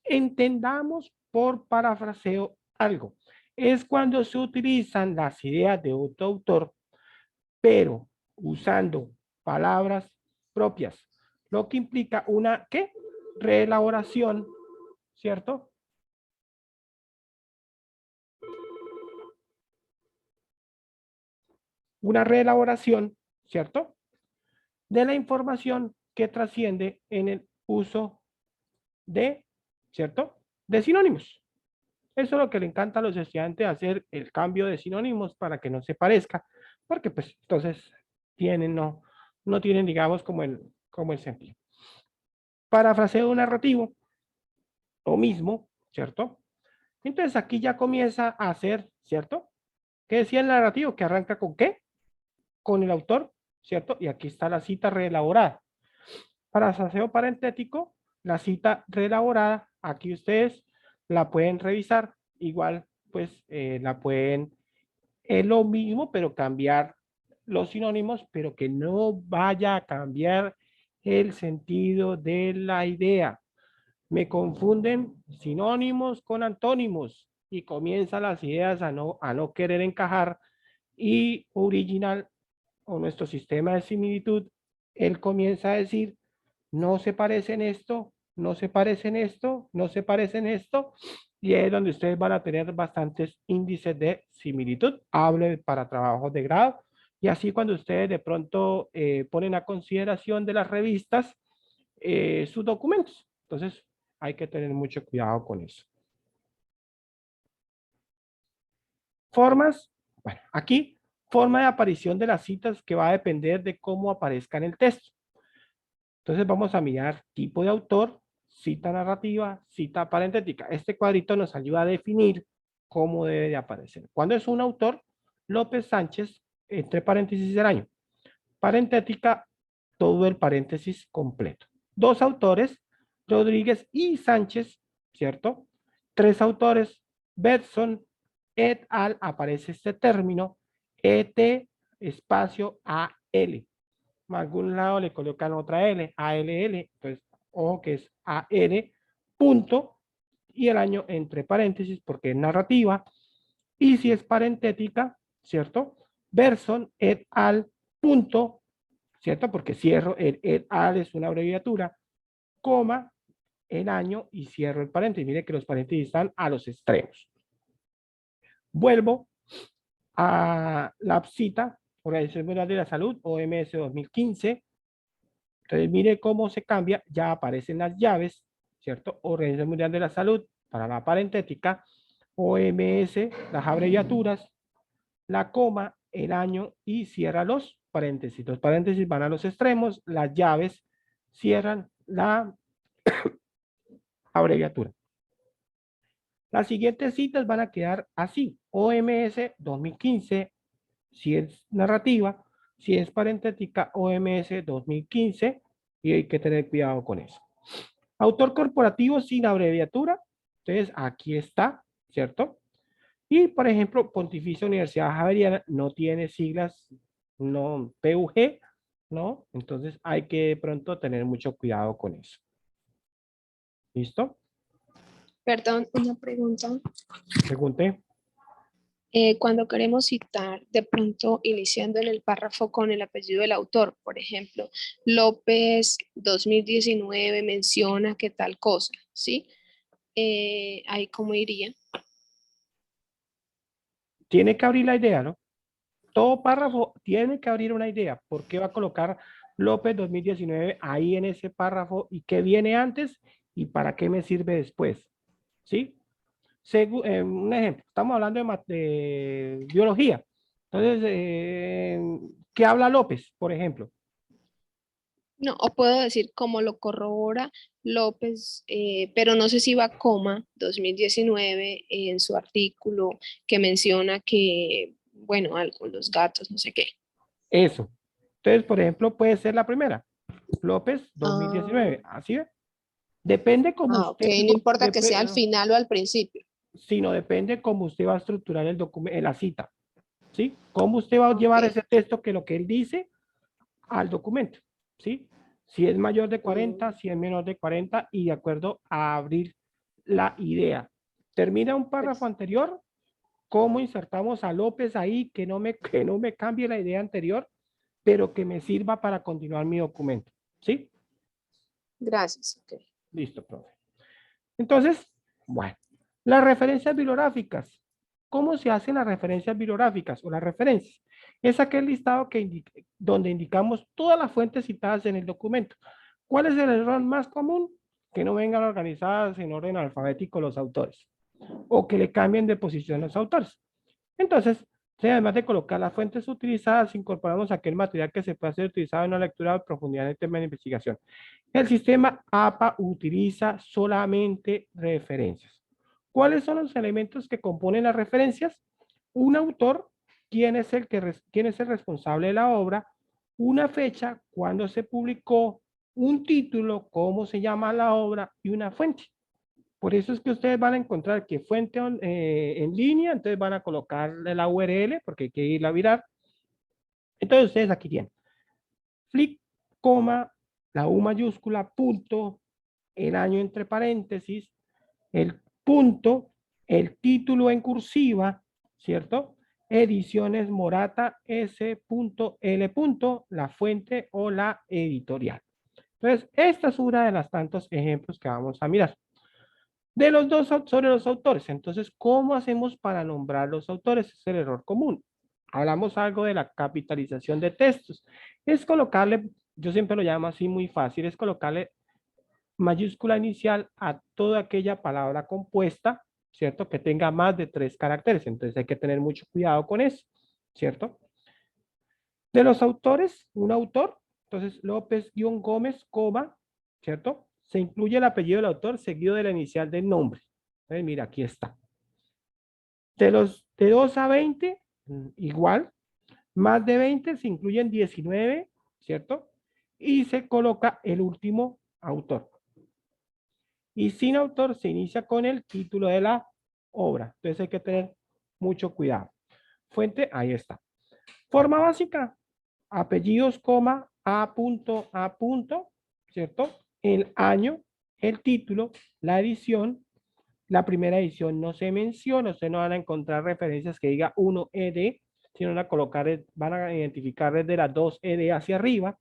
Entendamos por parafraseo algo. Es cuando se utilizan las ideas de otro autor, pero usando palabras propias, lo que implica una, ¿qué? Reelaboración, ¿cierto? Una reelaboración, ¿cierto? De la información que trasciende en el uso de, ¿cierto? De sinónimos. Eso es lo que le encanta a los estudiantes, hacer el cambio de sinónimos para que no se parezca, porque pues entonces tienen, no tienen, digamos, como el sentido. Parafraseo narrativo lo mismo, ¿cierto? Entonces aquí ya comienza a hacer, ¿cierto? ¿Qué decía el narrativo? Que arranca con ¿qué? Con el autor, ¿cierto? Y aquí está la cita reelaborada. Para saseo parentético, la cita reelaborada, aquí ustedes la pueden revisar, igual pues la pueden, es lo mismo, pero cambiar los sinónimos, pero que no vaya a cambiar el sentido de la idea. Me confunden sinónimos con antónimos y comienzan las ideas a no querer encajar y original o nuestro sistema de similitud, él comienza a decir, no se parecen esto, no se parecen esto, no se parecen esto, y es donde ustedes van a tener bastantes índices de similitud. Hable para trabajos de grado, y así cuando ustedes de pronto ponen a consideración de las revistas sus documentos. Entonces, hay que tener mucho cuidado con eso. Formas, bueno, aquí, forma de aparición de las citas que va a depender de cómo aparezca en el texto. Entonces vamos a mirar tipo de autor, cita narrativa, cita parentética. Este cuadrito nos ayuda a definir cómo debe de aparecer. Cuando es un autor, López Sánchez, entre paréntesis el año. Parentética, todo el paréntesis completo. Dos autores, Rodríguez y Sánchez, ¿cierto? Tres autores, Betson, et al, aparece este término, et, espacio, al. A algún lado le colocan otra L, ALL, entonces, ojo que es AL, punto, y el año entre paréntesis, porque es narrativa, y si es parentética, ¿cierto? Berson, et al, punto, ¿cierto? Porque cierro, el et al es una abreviatura, coma, el año y cierro el paréntesis. Mire que los paréntesis están a los extremos. Vuelvo a la cita, Organización Mundial de la Salud, OMS 2015. Entonces, mire cómo se cambia, ya aparecen las llaves, ¿cierto? Organización Mundial de la Salud para la parentética, OMS, las abreviaturas, la coma, el año y cierra los paréntesis. Los paréntesis van a los extremos, las llaves cierran la abreviatura. Las siguientes citas van a quedar así, OMS 2015, si es narrativa, si es parentética, OMS 2015, y hay que tener cuidado con eso. Autor corporativo sin abreviatura, entonces aquí está, ¿cierto? Y, por ejemplo, Pontificia Universidad Javeriana no tiene siglas, no, PUG, ¿no? Entonces hay que de pronto tener mucho cuidado con eso. ¿Listo? Perdón, una pregunta. Pregunté. Cuando queremos citar, de pronto iniciando en el párrafo con el apellido del autor, por ejemplo, López 2019 menciona que tal cosa, ¿sí? Ahí cómo iría. Tiene que abrir la idea, ¿no? Todo párrafo tiene que abrir una idea. ¿Por qué va a colocar López 2019 ahí en ese párrafo y qué viene antes y para qué me sirve después? ¿Sí? Un ejemplo, estamos hablando de biología. Entonces, ¿qué habla López, por ejemplo? No, o puedo decir como lo corrobora López, pero no sé si va coma 2019 en su artículo que menciona que, bueno, algo, los gatos, no sé qué. Eso. Entonces, por ejemplo, puede ser la primera. López Ah, 2019. ¿Así ve? Depende como ok, usted, no importa que sea al final o al principio. sino depende cómo usted va a estructurar el documento, en la cita. ¿Sí? Cómo usted va a Ok. llevar ese texto que lo que él dice al documento. ¿Sí? Si es mayor de 40, si es menor de 40 y de acuerdo a abrir la idea. Termina un párrafo anterior, ¿cómo insertamos a López ahí que no me cambie la idea anterior, pero que me sirva para continuar mi documento? ¿Sí? Gracias. Ok. Listo, profe. Entonces, bueno, las referencias bibliográficas. ¿Cómo se hacen las referencias bibliográficas o las referencias? Es aquel listado donde indicamos todas las fuentes citadas en el documento. ¿Cuál es el error más común? Que no vengan organizadas en orden alfabético los autores o que le cambien de posición los autores. Entonces, Entonces, además de colocar las fuentes utilizadas, incorporamos aquel material que se puede ser utilizado en una lectura de profundidad en el tema de investigación. El sistema APA utiliza solamente referencias. ¿Cuáles son los elementos que componen las referencias? Un autor, quién es el responsable de la obra, una fecha, cuándo se publicó, un título, cómo se llama la obra y una fuente. Por eso es que ustedes van a encontrar que fuente en línea, entonces van a colocarle la URL porque hay que irla a virar. Entonces ustedes aquí tienen flick, coma, la U mayúscula, punto, el año entre paréntesis, el punto, el título en cursiva, ¿cierto? Ediciones Morata S.L. la fuente o la editorial. Entonces, esta es una de los tantos ejemplos que vamos a mirar. De los dos sobre los autores. Entonces, ¿cómo hacemos para nombrar los autores? Es el error común. Hablamos algo de la capitalización de textos. Es colocarle, yo siempre lo llamo así muy fácil, es colocarle mayúscula inicial a toda aquella palabra compuesta, ¿cierto? Que tenga más de 3 caracteres. Entonces hay que tener mucho cuidado con eso, ¿cierto? De los autores, un autor, entonces López-Gómez, ¿cierto? Se incluye el apellido del autor seguido de la inicial del nombre. Entonces, mira, aquí está. De 2 a 20, igual. Más de 20 se incluyen 19, ¿cierto? Y se coloca el último autor. Y sin autor se inicia con el título de la obra. Entonces hay que tener mucho cuidado. Fuente, ahí está. Forma básica, apellidos, a punto, ¿cierto? El año, el título, la edición. La primera edición no se menciona, ustedes no van a encontrar referencias que diga 1 ED, sino van a colocar, van a identificar desde las 2 ED hacia arriba.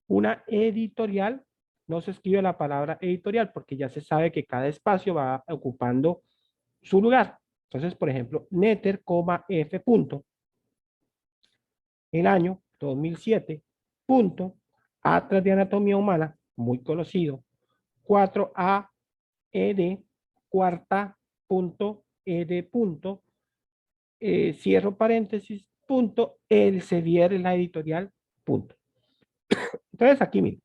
Una editorial, no se escribe la palabra editorial porque ya se sabe que cada espacio va ocupando su lugar. Entonces, por ejemplo, Netter, F, punto, el año 2007, punto, Atlas de Anatomía Humana, muy conocido, 4A, ED, cuarta, punto, ED, punto, cierro paréntesis, punto, Elsevier, la editorial, punto. Entonces, aquí miren,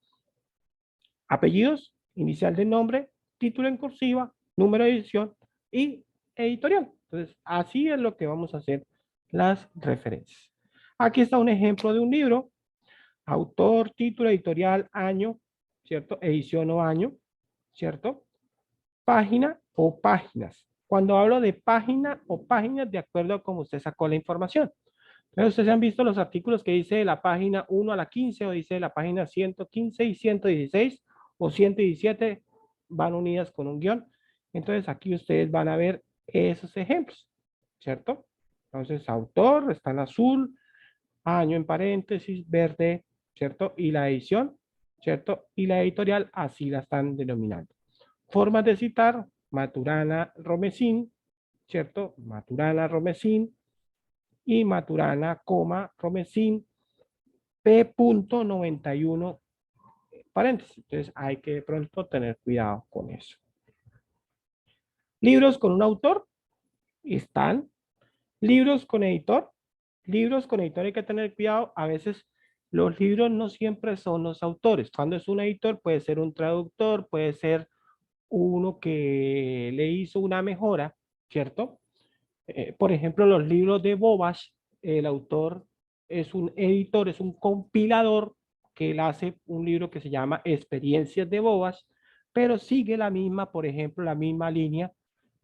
apellidos, inicial del nombre, título en cursiva, número de edición y editorial. Entonces, así es lo que vamos a hacer las referencias. Aquí está un ejemplo de un libro, autor, título, editorial, año, ¿cierto? Edición o año, ¿cierto? Página o páginas. Cuando hablo de página o páginas, de acuerdo a cómo usted sacó la información. Entonces, ustedes han visto los artículos que dice de la página 1 a la 15 o dice de la página 115 y 116 o 117 van unidas con un guión. Entonces, aquí ustedes van a ver esos ejemplos, ¿cierto? Entonces, autor está en azul, año en paréntesis, verde, ¿cierto? Y la edición, ¿cierto? Y la editorial, así la están denominando. Formas de citar, Maturana, Romesín, ¿cierto? Maturana, Romesín y Maturana, Romesín, P.91, paréntesis. Entonces hay que de pronto tener cuidado con eso. Libros con un autor, están. Libros con editor. Libros con editor hay que tener cuidado. A veces los libros no siempre son los autores. Cuando es un editor puede ser un traductor, puede ser uno que le hizo una mejora, ¿cierto? Por ejemplo, los libros de Bobash, el autor es un editor, es un compilador que él hace un libro que se llama Experiencias de Bobash, pero sigue la misma, por ejemplo, la misma línea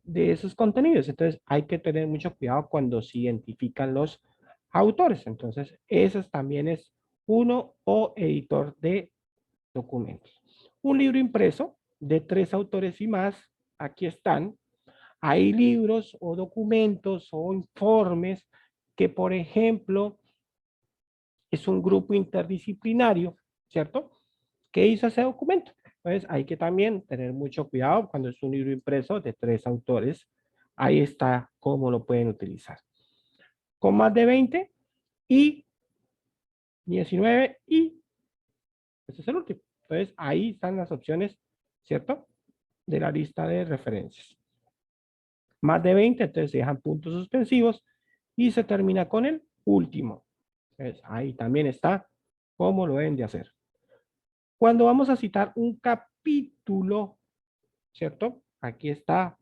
de esos contenidos. Entonces hay que tener mucho cuidado cuando se identifican los autores. Entonces, eso también es uno o editor de documentos. Un libro impreso de 3 autores y más, aquí están. Hay libros o documentos o informes que, por ejemplo, es un grupo interdisciplinario, ¿cierto? ¿Qué hizo ese documento? Entonces, hay que también tener mucho cuidado cuando es un libro impreso de 3 autores. Ahí está cómo lo pueden utilizar. Con más de 20 y 19 y ese es el último. Entonces, ahí están las opciones, ¿cierto? De la lista de referencias. Más de 20, entonces se dejan puntos suspensivos. y se termina con el último. Entonces, ahí también está cómo lo deben de hacer. Cuando vamos a citar un capítulo, ¿cierto? Aquí está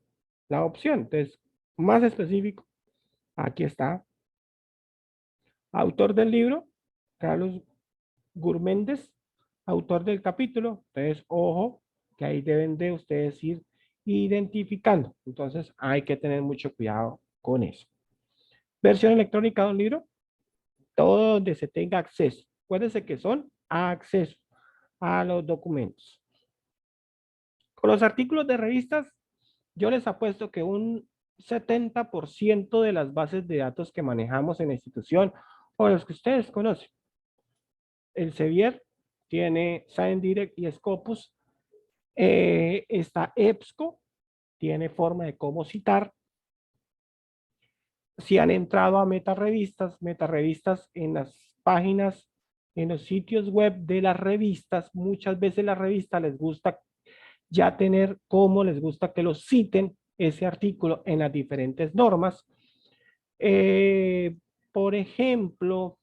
la opción. Entonces, más específico, aquí está. Autor del libro, Carlos Gurméndez, autor del capítulo. Entonces, ojo, que ahí deben de ustedes ir identificando. Entonces, hay que tener mucho cuidado con eso. Versión electrónica de un libro, todo donde se tenga acceso. Acuérdense que son acceso a los documentos. Con los artículos de revistas, yo les apuesto que un 70% de las bases de datos que manejamos en la institución o los que ustedes conocen, el Sevier tiene ScienceDirect y Scopus, está EBSCO, tiene forma de cómo citar. Si han entrado a metarevistas en las páginas, en los sitios web de las revistas, muchas veces las revistas les gusta ya tener cómo les gusta que los citen ese artículo en las diferentes normas. Por ejemplo,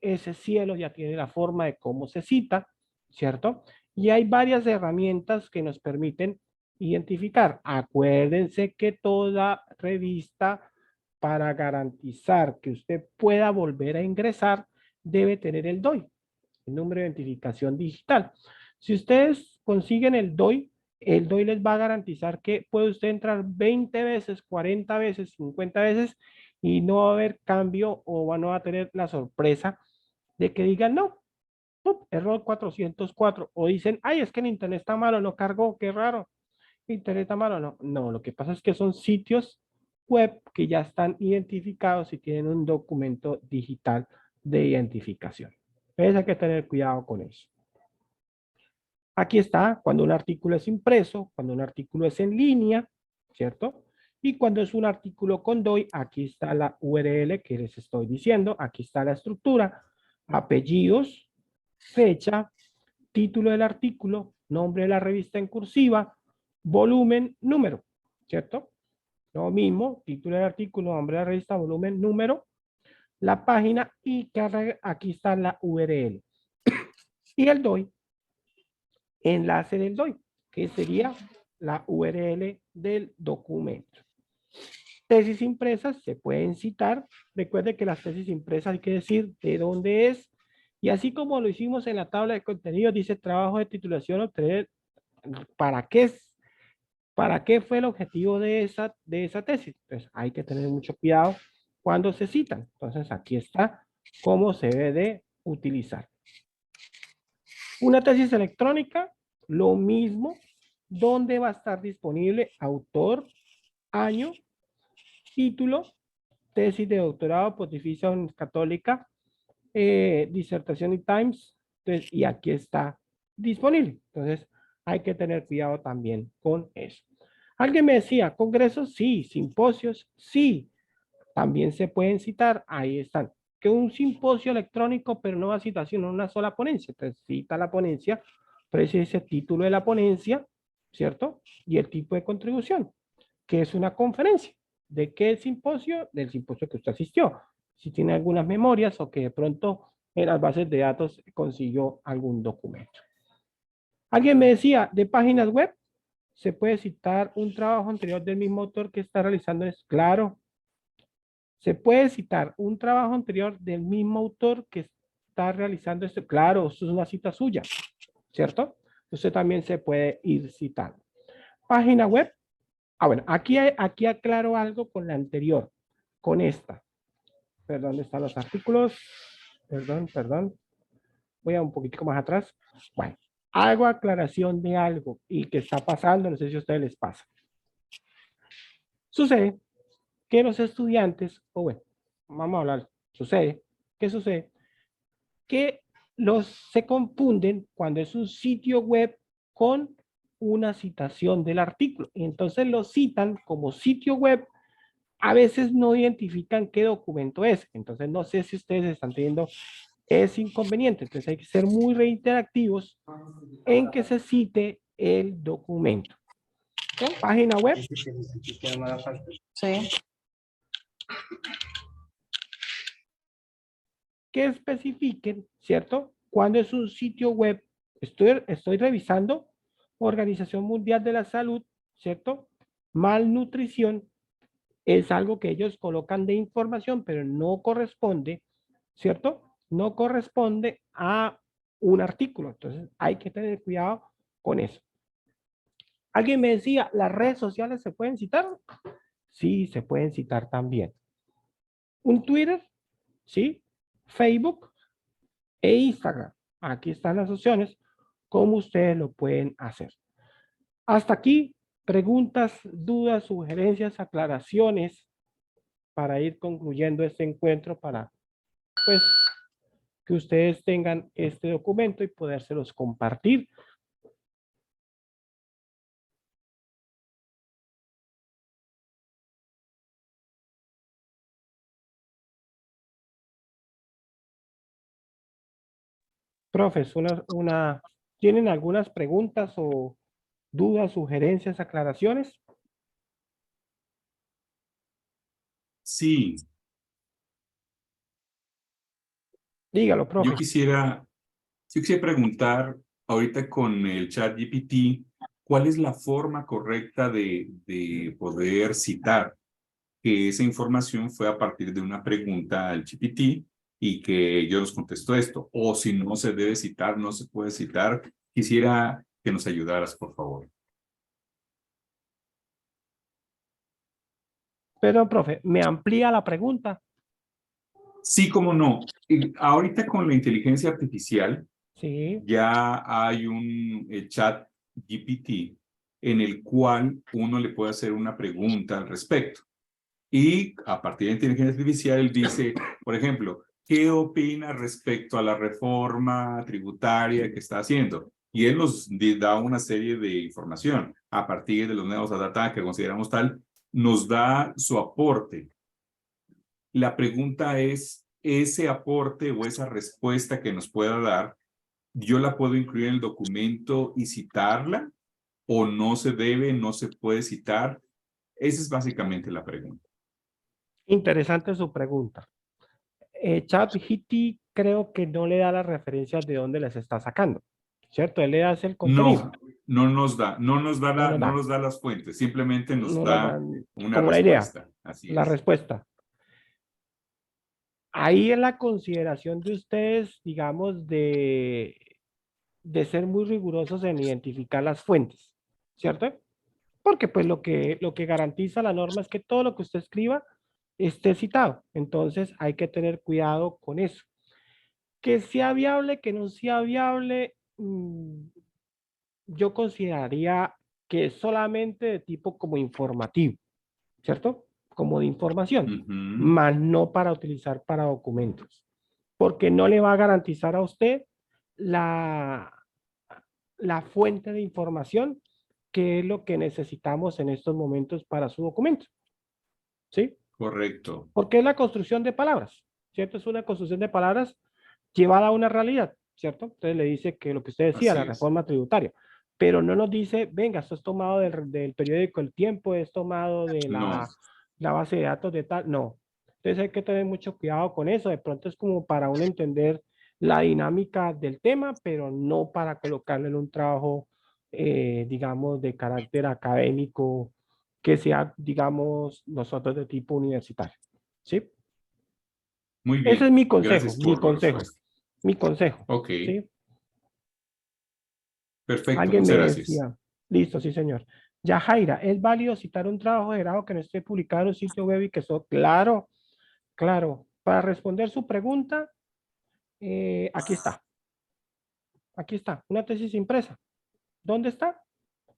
ese cielo ya tiene la forma de cómo se cita, ¿cierto? Y hay varias herramientas que nos permiten identificar. Acuérdense que toda revista, para garantizar que usted pueda volver a ingresar, debe tener el DOI, el número de identificación digital. Si ustedes consiguen el DOI les va a garantizar que puede usted entrar 20 veces, 40 veces, 50 veces y no va a haber cambio o no va a tener la sorpresa de que digan no, error 404 o dicen, ay, es que el internet está malo, no cargó, qué raro, internet está malo, no. No, lo que pasa es que son sitios web que ya están identificados y tienen un documento digital de identificación. Entonces hay que tener cuidado con eso. Aquí está cuando un artículo es impreso, cuando un artículo es en línea, ¿cierto? Y cuando es un artículo con DOI, aquí está la URL que les estoy diciendo, aquí está la estructura, apellidos, fecha, título del artículo, nombre de la revista en cursiva, volumen, número, ¿cierto? Lo mismo, título del artículo, nombre de la revista, volumen, número, la página y aquí está la URL. Y el DOI, enlace del DOI, que sería la URL del documento. Tesis impresas se pueden citar. Recuerde que las tesis impresas hay que decir de dónde es. Y así como lo hicimos en la tabla de contenido, dice trabajo de titulación obtener. ¿Para qué fue el objetivo de esa tesis? Entonces hay que tener mucho cuidado cuando se citan. Entonces aquí está cómo se debe de utilizar. Una tesis electrónica, lo mismo, ¿dónde va a estar disponible? Autor, año, título, tesis de doctorado, Pontificia Católica, disertación y times, entonces, y aquí está disponible. Entonces, hay que tener cuidado también con eso. Alguien me decía, congresos, sí, simposios, sí, también se pueden citar, ahí están. Que un simposio electrónico, pero no va a citación, no una sola ponencia. Entonces, cita la ponencia, precisa el título de la ponencia, ¿cierto? Y el tipo de contribución, que es una conferencia. ¿De qué simposio? Del simposio que usted asistió. Si tiene algunas memorias o que de pronto en las bases de datos consiguió algún documento. Alguien me decía, de páginas web, ¿se puede citar un trabajo anterior del mismo autor que está realizando esto? Claro. ¿Se puede citar un trabajo anterior del mismo autor que está realizando esto? Claro, eso es una cita suya, ¿cierto? Usted también se puede ir citando. Página web. Bueno, aquí aclaro algo con la anterior, con esta. Perdón, ¿dónde están los artículos? Perdón. Voy a un poquitico más atrás. Bueno, hago aclaración de algo y que está pasando, no sé si a ustedes les pasa. Sucede que los estudiantes, o bueno, vamos a hablar, ¿qué sucede? Que se confunden cuando es un sitio web con una citación del artículo. Y entonces lo citan como sitio web, a veces no identifican qué documento es. Entonces no sé si ustedes están teniendo ese inconveniente. Entonces hay que ser muy reiterativos en que se cite el documento. Página web. Sí. que especifiquen, ¿cierto? Cuando es un sitio web, estoy revisando Organización Mundial de la Salud, ¿cierto? Malnutrición es algo que ellos colocan de información, pero no corresponde, ¿cierto? No corresponde a un artículo. Entonces hay que tener cuidado con eso. Alguien me decía, ¿las redes sociales se pueden citar? Sí, se pueden citar también. Un Twitter, ¿sí? Facebook e Instagram. Aquí están las opciones, cómo ustedes lo pueden hacer. Hasta aquí, preguntas, dudas, sugerencias, aclaraciones para ir concluyendo este encuentro para, pues, que ustedes tengan este documento y podérselos compartir. Profes, ¿tienen algunas preguntas o dudas, sugerencias, aclaraciones? Sí, Dígalo, yo profe. quisiera preguntar ahorita con el chat GPT, ¿cuál es la forma correcta de poder citar que esa información fue a partir de una pregunta al GPT y que yo nos contestó esto? O si no se debe citar, no se puede citar. Quisiera que nos ayudaras, por favor. Pero, profe, ¿me amplía la pregunta? Sí, cómo no. Ahorita con la inteligencia artificial, Sí, ya hay un chat GPT en el cual uno le puede hacer una pregunta al respecto. Y a partir de inteligencia artificial, él dice, por ejemplo, ¿qué opina respecto a la reforma tributaria que está haciendo? Y él nos da una serie de información a partir de los nuevos data que consideramos tal, nos da su aporte. La pregunta es, ese aporte o esa respuesta que nos pueda dar, ¿yo la puedo incluir en el documento y citarla? ¿O no se debe, no se puede citar? Esa es básicamente la pregunta. interesante su pregunta. ChatGPT creo que no le da las referencias de dónde les está sacando, ¿cierto? Él le hace el contenido. No nos da, No nos no da, nos da las fuentes, simplemente nos no nos da dan una como la idea, respuesta. Así la es. respuesta. Ahí en la consideración de ustedes, digamos, de ser muy rigurosos en identificar las fuentes, ¿cierto? Porque pues lo que garantiza la norma es que todo lo que usted escriba esté citado. Entonces hay que tener cuidado con eso. Que sea viable, que no sea viable, yo consideraría que es solamente de tipo como informativo, ¿cierto? Como de información, Ujú. más no para utilizar para documentos, porque no le va a garantizar a usted la, la fuente de información que es lo que necesitamos en estos momentos para su documento, ¿sí? Correcto. Porque es la construcción de palabras, ¿cierto? Es una construcción de palabras llevada a una realidad, ¿cierto? Entonces le dice que lo que usted decía, la Así es. reforma tributaria, pero no nos dice, venga, esto es tomado del periódico El Tiempo, es tomado de No, la base de datos de tal, no. Entonces hay que tener mucho cuidado con eso, de pronto es como para uno entender la dinámica del tema, pero no para colocarlo en un trabajo, digamos, de carácter académico, que sea, digamos, nosotros de tipo universitario, ¿sí? muy Ese es bien. mi consejo, Gracias por la respuesta. mi consejo, Ok, ¿sí? perfecto. Alguien Muchas me gracias. decía, listo, sí, señor. Yajaira, ¿es válido citar un trabajo de grado que no esté publicado en un sitio web y que eso? Claro, claro. Para responder su pregunta, aquí está, una tesis impresa. ¿Dónde está?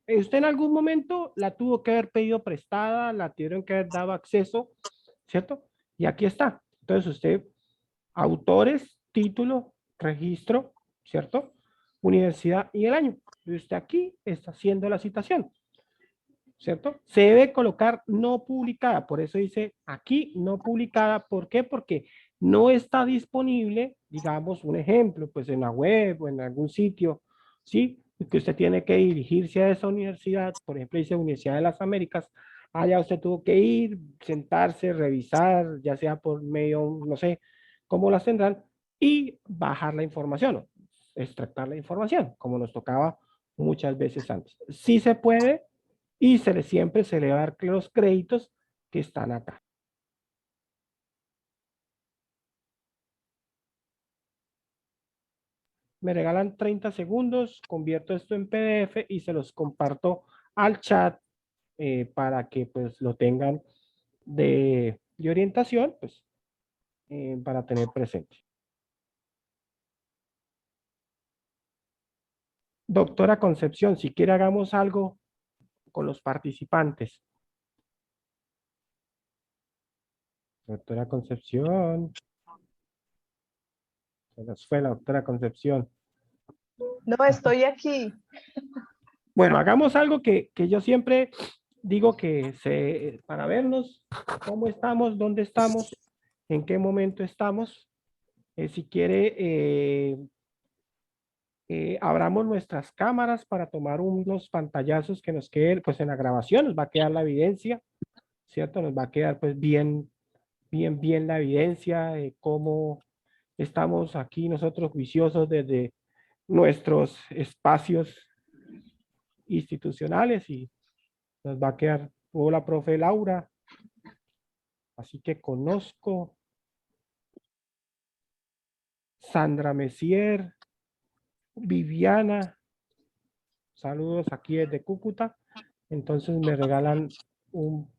Usted en algún momento la tuvo que haber pedido prestada, la tuvieron que haber dado acceso, ¿cierto? Y aquí está. Entonces usted, autores, título, registro, ¿cierto? Universidad y el año. Y usted aquí está haciendo la citación, ¿cierto? Se debe colocar no publicada, por eso dice aquí no publicada. ¿Por qué? Porque no está disponible, digamos, un ejemplo, pues en la web o en algún sitio, ¿sí? Que usted tiene que dirigirse a esa universidad, por ejemplo, dice Universidad de las Américas, allá usted tuvo que ir, sentarse, revisar, ya sea por medio, no sé cómo las tendrán, y bajar la información, o extractar la información, como nos tocaba muchas veces antes. Sí se puede y siempre se le va a dar los créditos que están acá. Me regalan 30 segundos, convierto esto en PDF y se los comparto al chat para que pues lo tengan de orientación, pues para tener presente. Doctora Concepción, si quiere hagamos algo con los participantes. Doctora Concepción. Se nos fue la doctora Concepción. No, estoy aquí. Bueno, hagamos algo que yo siempre digo que para vernos cómo estamos, dónde estamos, en qué momento estamos. Si quiere, abramos nuestras cámaras para tomar unos pantallazos que nos queden, pues en la grabación nos va a quedar la evidencia, ¿cierto? Nos va a quedar pues bien la evidencia de cómo estamos aquí nosotros juiciosos desde nuestros espacios institucionales y nos va a quedar, hola, profe Laura, así que conozco, Sandra Messier, Viviana, saludos aquí desde Cúcuta, entonces me regalan un...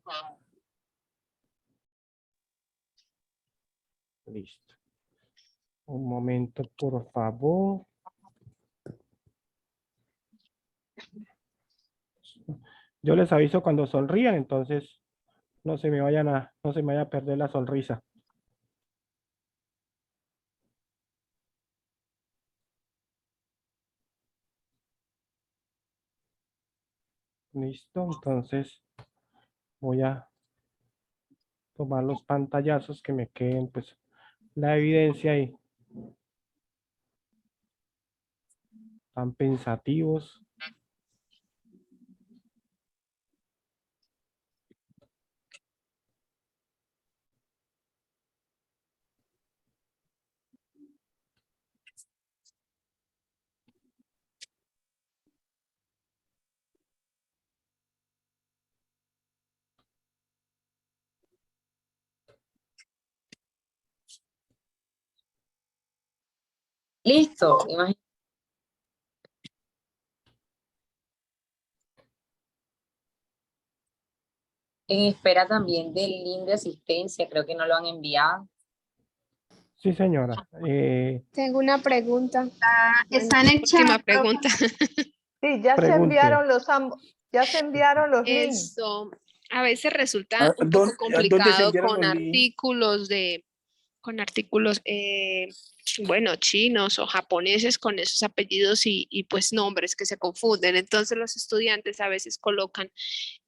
Listo. Un momento, por favor. Yo les aviso cuando sonrían, entonces no se me vaya a perder la sonrisa. Listo, entonces voy a tomar los pantallazos que me queden, pues, la evidencia ahí. Tan pensativos. Listo. En espera también del link de asistencia, creo que no lo han enviado. Sí, señora. Tengo una pregunta. Está en el Última chat. pregunta. Sí, ya se Pregunte. enviaron los links. Esto a veces resulta un ¿Dónde- poco a dónde se complicado enviaron con los links? artículos, bueno, chinos o japoneses con esos apellidos y pues nombres que se confunden. Entonces los estudiantes a veces colocan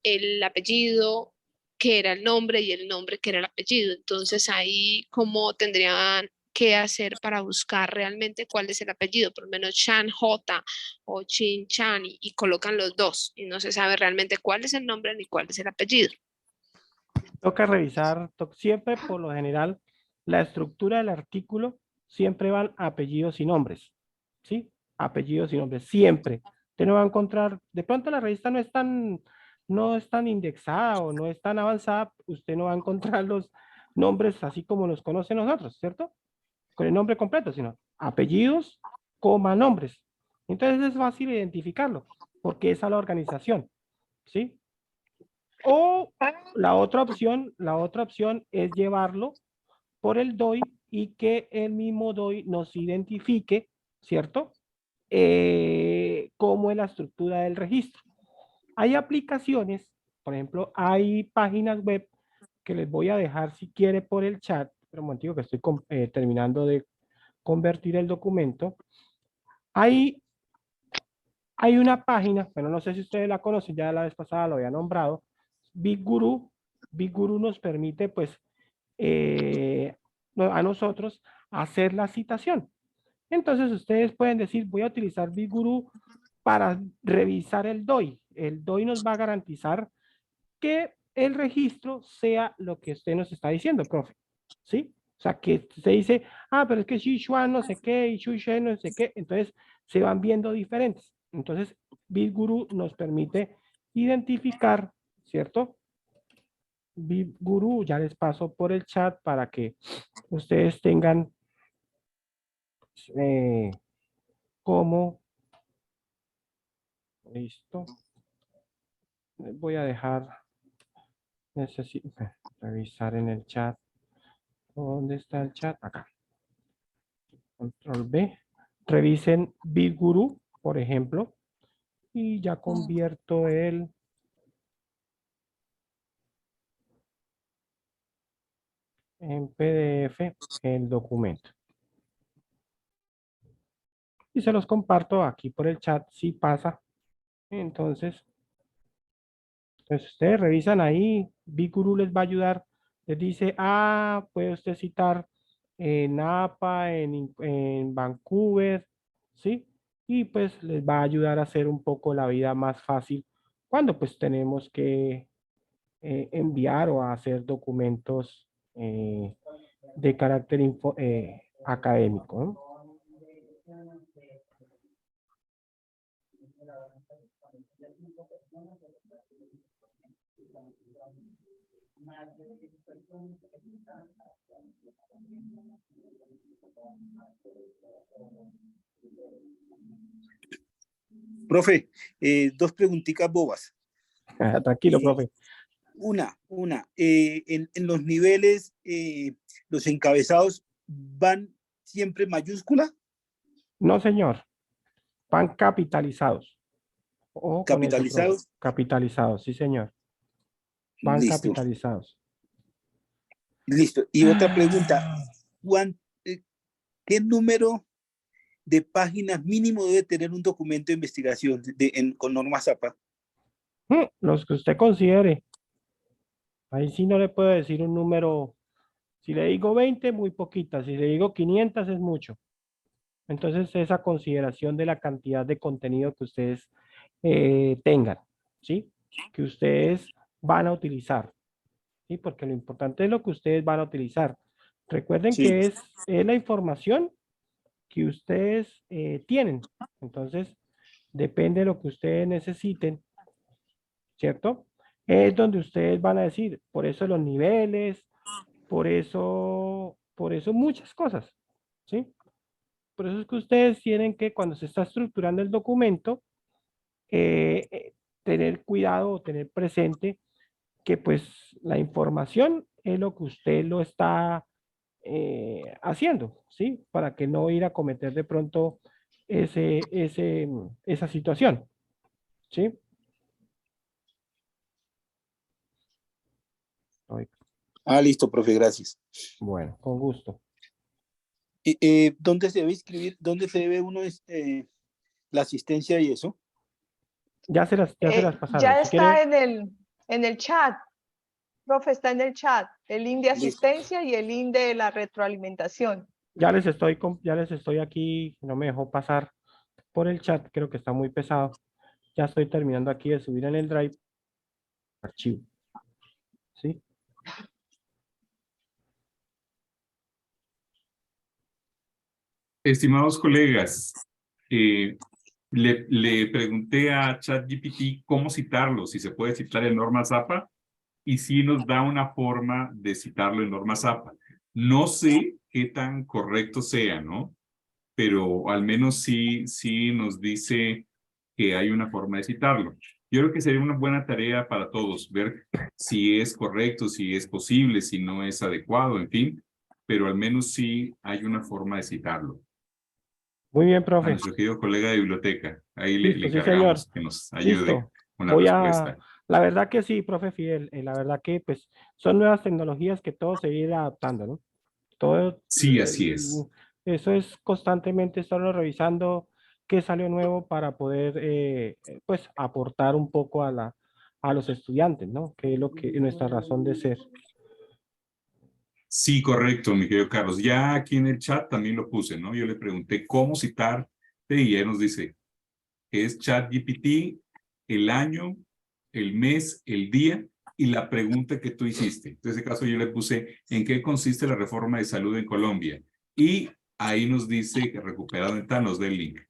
el apellido que era el nombre y el nombre que era el apellido. Entonces ahí, ¿cómo tendrían que hacer para buscar realmente cuál es el apellido? Por lo menos Chan J o Chin Chan y colocan los dos y no se sabe realmente cuál es el nombre ni cuál es el apellido. Toca revisar siempre, por lo general, la estructura del artículo siempre van apellidos y nombres, ¿sí? Apellidos y nombres, siempre. Usted no va a encontrar, de pronto la revista no es tan indexada o no es tan avanzada, usted no va a encontrar los nombres así como los conocen nosotros, ¿cierto? Con el nombre completo, sino apellidos, coma, nombres. Entonces es fácil identificarlo, porque esa es la organización, ¿sí? O la otra opción es llevarlo por el DOI y que el mismo DOI nos identifique, ¿cierto? Cómo es la estructura del registro. Hay aplicaciones, por ejemplo, hay páginas web que les voy a dejar si quiere por el chat, pero un momentito que estoy terminando de convertir el documento. Hay una página, bueno, no sé si ustedes la conocen, ya la vez pasada lo había nombrado, Big Guru. Big Guru nos permite, pues, a nosotros hacer la citación. Entonces, ustedes pueden decir, voy a utilizar Big Guru para revisar el DOI. El DOI nos va a garantizar que el registro sea lo que usted nos está diciendo, profe. ¿Sí? O sea, que se dice, ah, pero es que Sichuan no sé qué y Shushen no sé qué, entonces se van viendo diferentes. Entonces, BitGuru nos permite identificar, ¿cierto? BitGuru, ya les paso por el chat para que ustedes tengan cómo. Listo. Voy a dejar, necesito revisar en el chat. ¿Dónde está el chat? Acá. Control B. Revisen BitGuru, por ejemplo, y ya convierto en PDF el documento. Y se los comparto aquí por el chat si pasa. Entonces, pues ustedes revisan ahí, BitGuru les va a ayudar. Les dice, ah, puede usted citar en Napa, en Vancouver, ¿sí? Y pues les va a ayudar a hacer un poco la vida más fácil cuando pues tenemos que enviar o hacer documentos de carácter académico, ¿no? Profe, dos preguntitas bobas. Tranquilo, profe. Una, en los niveles, los encabezados van siempre mayúscula, No, señor. Van capitalizados. O con eso, profe. capitalizados. Capitalizados, sí, señor. Van Listo, capitalizados. listo. Y otra pregunta, ¿qué número de páginas mínimo debe tener un documento de investigación con norma ZAPA? Los que usted considere. Ahí sí no le puedo decir un número. Si le digo 20, muy poquitas. Si le digo 500, es mucho. Entonces, esa consideración de la cantidad de contenido que ustedes tengan, ¿sí? Que ustedes van a utilizar, ¿sí? Porque lo importante es lo que ustedes van a utilizar. Recuerden Sí. que es la información que ustedes tienen. Entonces, depende de lo que ustedes necesiten, ¿cierto? Es donde ustedes van a decir, por eso los niveles, por eso muchas cosas, ¿sí? Por eso es que ustedes tienen que, cuando se está estructurando el documento, tener cuidado o tener presente que pues la información es lo que usted lo está haciendo, ¿sí? Para que no ir a cometer de pronto esa situación, ¿sí? Listo, profe, gracias. Bueno, con gusto. ¿Dónde se debe inscribir? ¿Dónde se debe uno la asistencia y eso? Ya se las pasaron. Ya Si está quieren, en el chat. Profe, está en el chat. El link de Listo. asistencia y el link de la retroalimentación. ya les estoy aquí, no me dejó pasar por el chat, creo que está muy pesado. Ya estoy terminando aquí de subir en el Drive archivo, ¿sí? Estimados colegas, le pregunté a ChatGPT cómo citarlo, si se puede citar en norma ZAPA, y sí nos da una forma de citarlo en norma ZAPA. No sé qué tan correcto sea, ¿no? Pero al menos sí nos dice que hay una forma de citarlo. Yo creo que sería una buena tarea para todos, ver si es correcto, si es posible, si no es adecuado, en fin, pero al menos sí hay una forma de citarlo. Muy bien, A profe. nuestro querido colega de biblioteca, ahí le Listo, sí, encargamos señor. que nos ayude Listo. con la respuesta. La verdad que sí, profe Fidel, la verdad que pues son nuevas tecnologías que todo se irá adaptando, ¿no? Todo, Sí, así es. eso es constantemente estarlo revisando qué salió nuevo para poder pues aportar un poco a los estudiantes, ¿no? Que es lo que nuestra razón de ser. Sí, correcto, mi querido Carlos. Ya aquí en el chat también lo puse, ¿no? Yo le pregunté cómo citar y él nos dice que es ChatGPT, el año, el mes, el día y la pregunta que tú hiciste. En ese caso yo le puse, ¿en qué consiste la reforma de salud en Colombia? Y ahí nos dice que Recuperando está, nos dé el link.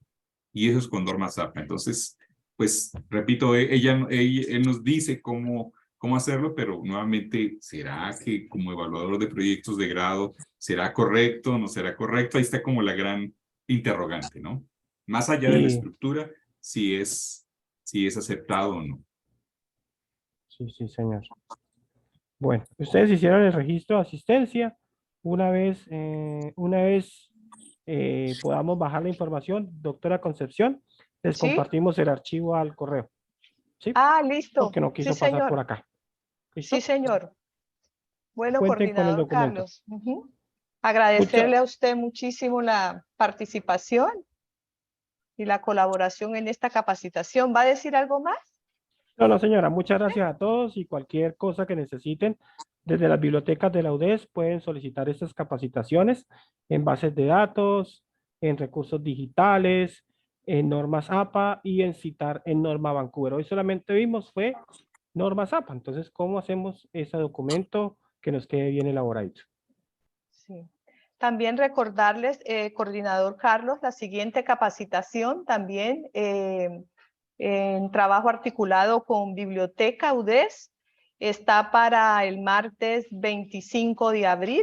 Y eso es con Norma Zappa. Entonces, pues, repito, él nos dice cómo hacerlo, pero nuevamente, ¿será que como evaluador de proyectos de grado, será correcto, no será correcto? Ahí está como la gran interrogante, ¿no? Más allá de la Sí, estructura, si es aceptado o no. sí, sí, señor. Bueno, ustedes hicieron el registro de asistencia. Una vez podamos bajar la información, doctora Concepción, les ¿Sí? compartimos el archivo al correo. ¿Sí? Ah, listo. Porque no Sí, quiso pasar por señor. acá. Sí, ¿Listo? señor. Bueno, Cuenten con el coordinador documento. Carlos. Agradecerle Mucha, a usted muchísimo la participación y la colaboración en esta capacitación. ¿Va a decir algo más? no, no, señora, muchas gracias a todos y cualquier cosa que necesiten, desde las bibliotecas de la UDES pueden solicitar estas capacitaciones en bases de datos, en recursos digitales, en normas APA y en citar en Norma Vancouver. Hoy solamente vimos fue normas APA, entonces, ¿cómo hacemos ese documento que nos quede bien elaboradito? Sí. También recordarles, coordinador Carlos, la siguiente capacitación también en trabajo articulado con Biblioteca UDES está para el martes 25 de abril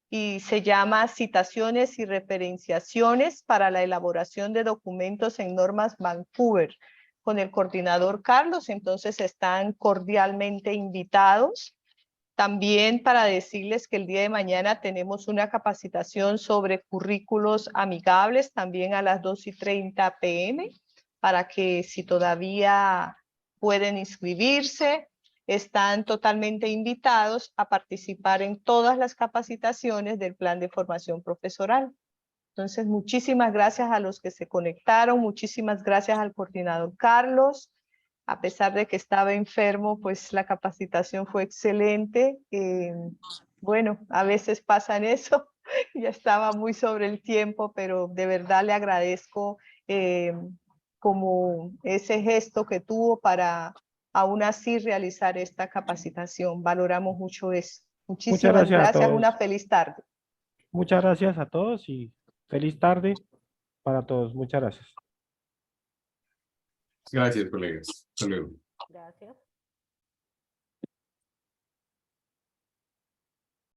y se llama Citaciones y Referenciaciones para la elaboración de documentos en normas Vancouver con el coordinador Carlos. Entonces están cordialmente invitados. También para decirles que el día de mañana tenemos una capacitación sobre currículos amigables, también a las 2:30 p.m., para que si todavía pueden inscribirse, están totalmente invitados a participar en todas las capacitaciones del plan de formación profesoral. Entonces, muchísimas gracias a los que se conectaron, muchísimas gracias al coordinador Carlos. A pesar de que estaba enfermo, pues la capacitación fue excelente. Bueno, a veces pasan eso, ya estaba muy sobre el tiempo, pero de verdad le agradezco como ese gesto que tuvo para aún así realizar esta capacitación. Valoramos mucho eso. Muchas Muchísimas gracias a gracias, una todos. feliz tarde. Muchas gracias a todos y feliz tarde para todos. Muchas gracias. Gracias, colegas. Hasta luego. Gracias.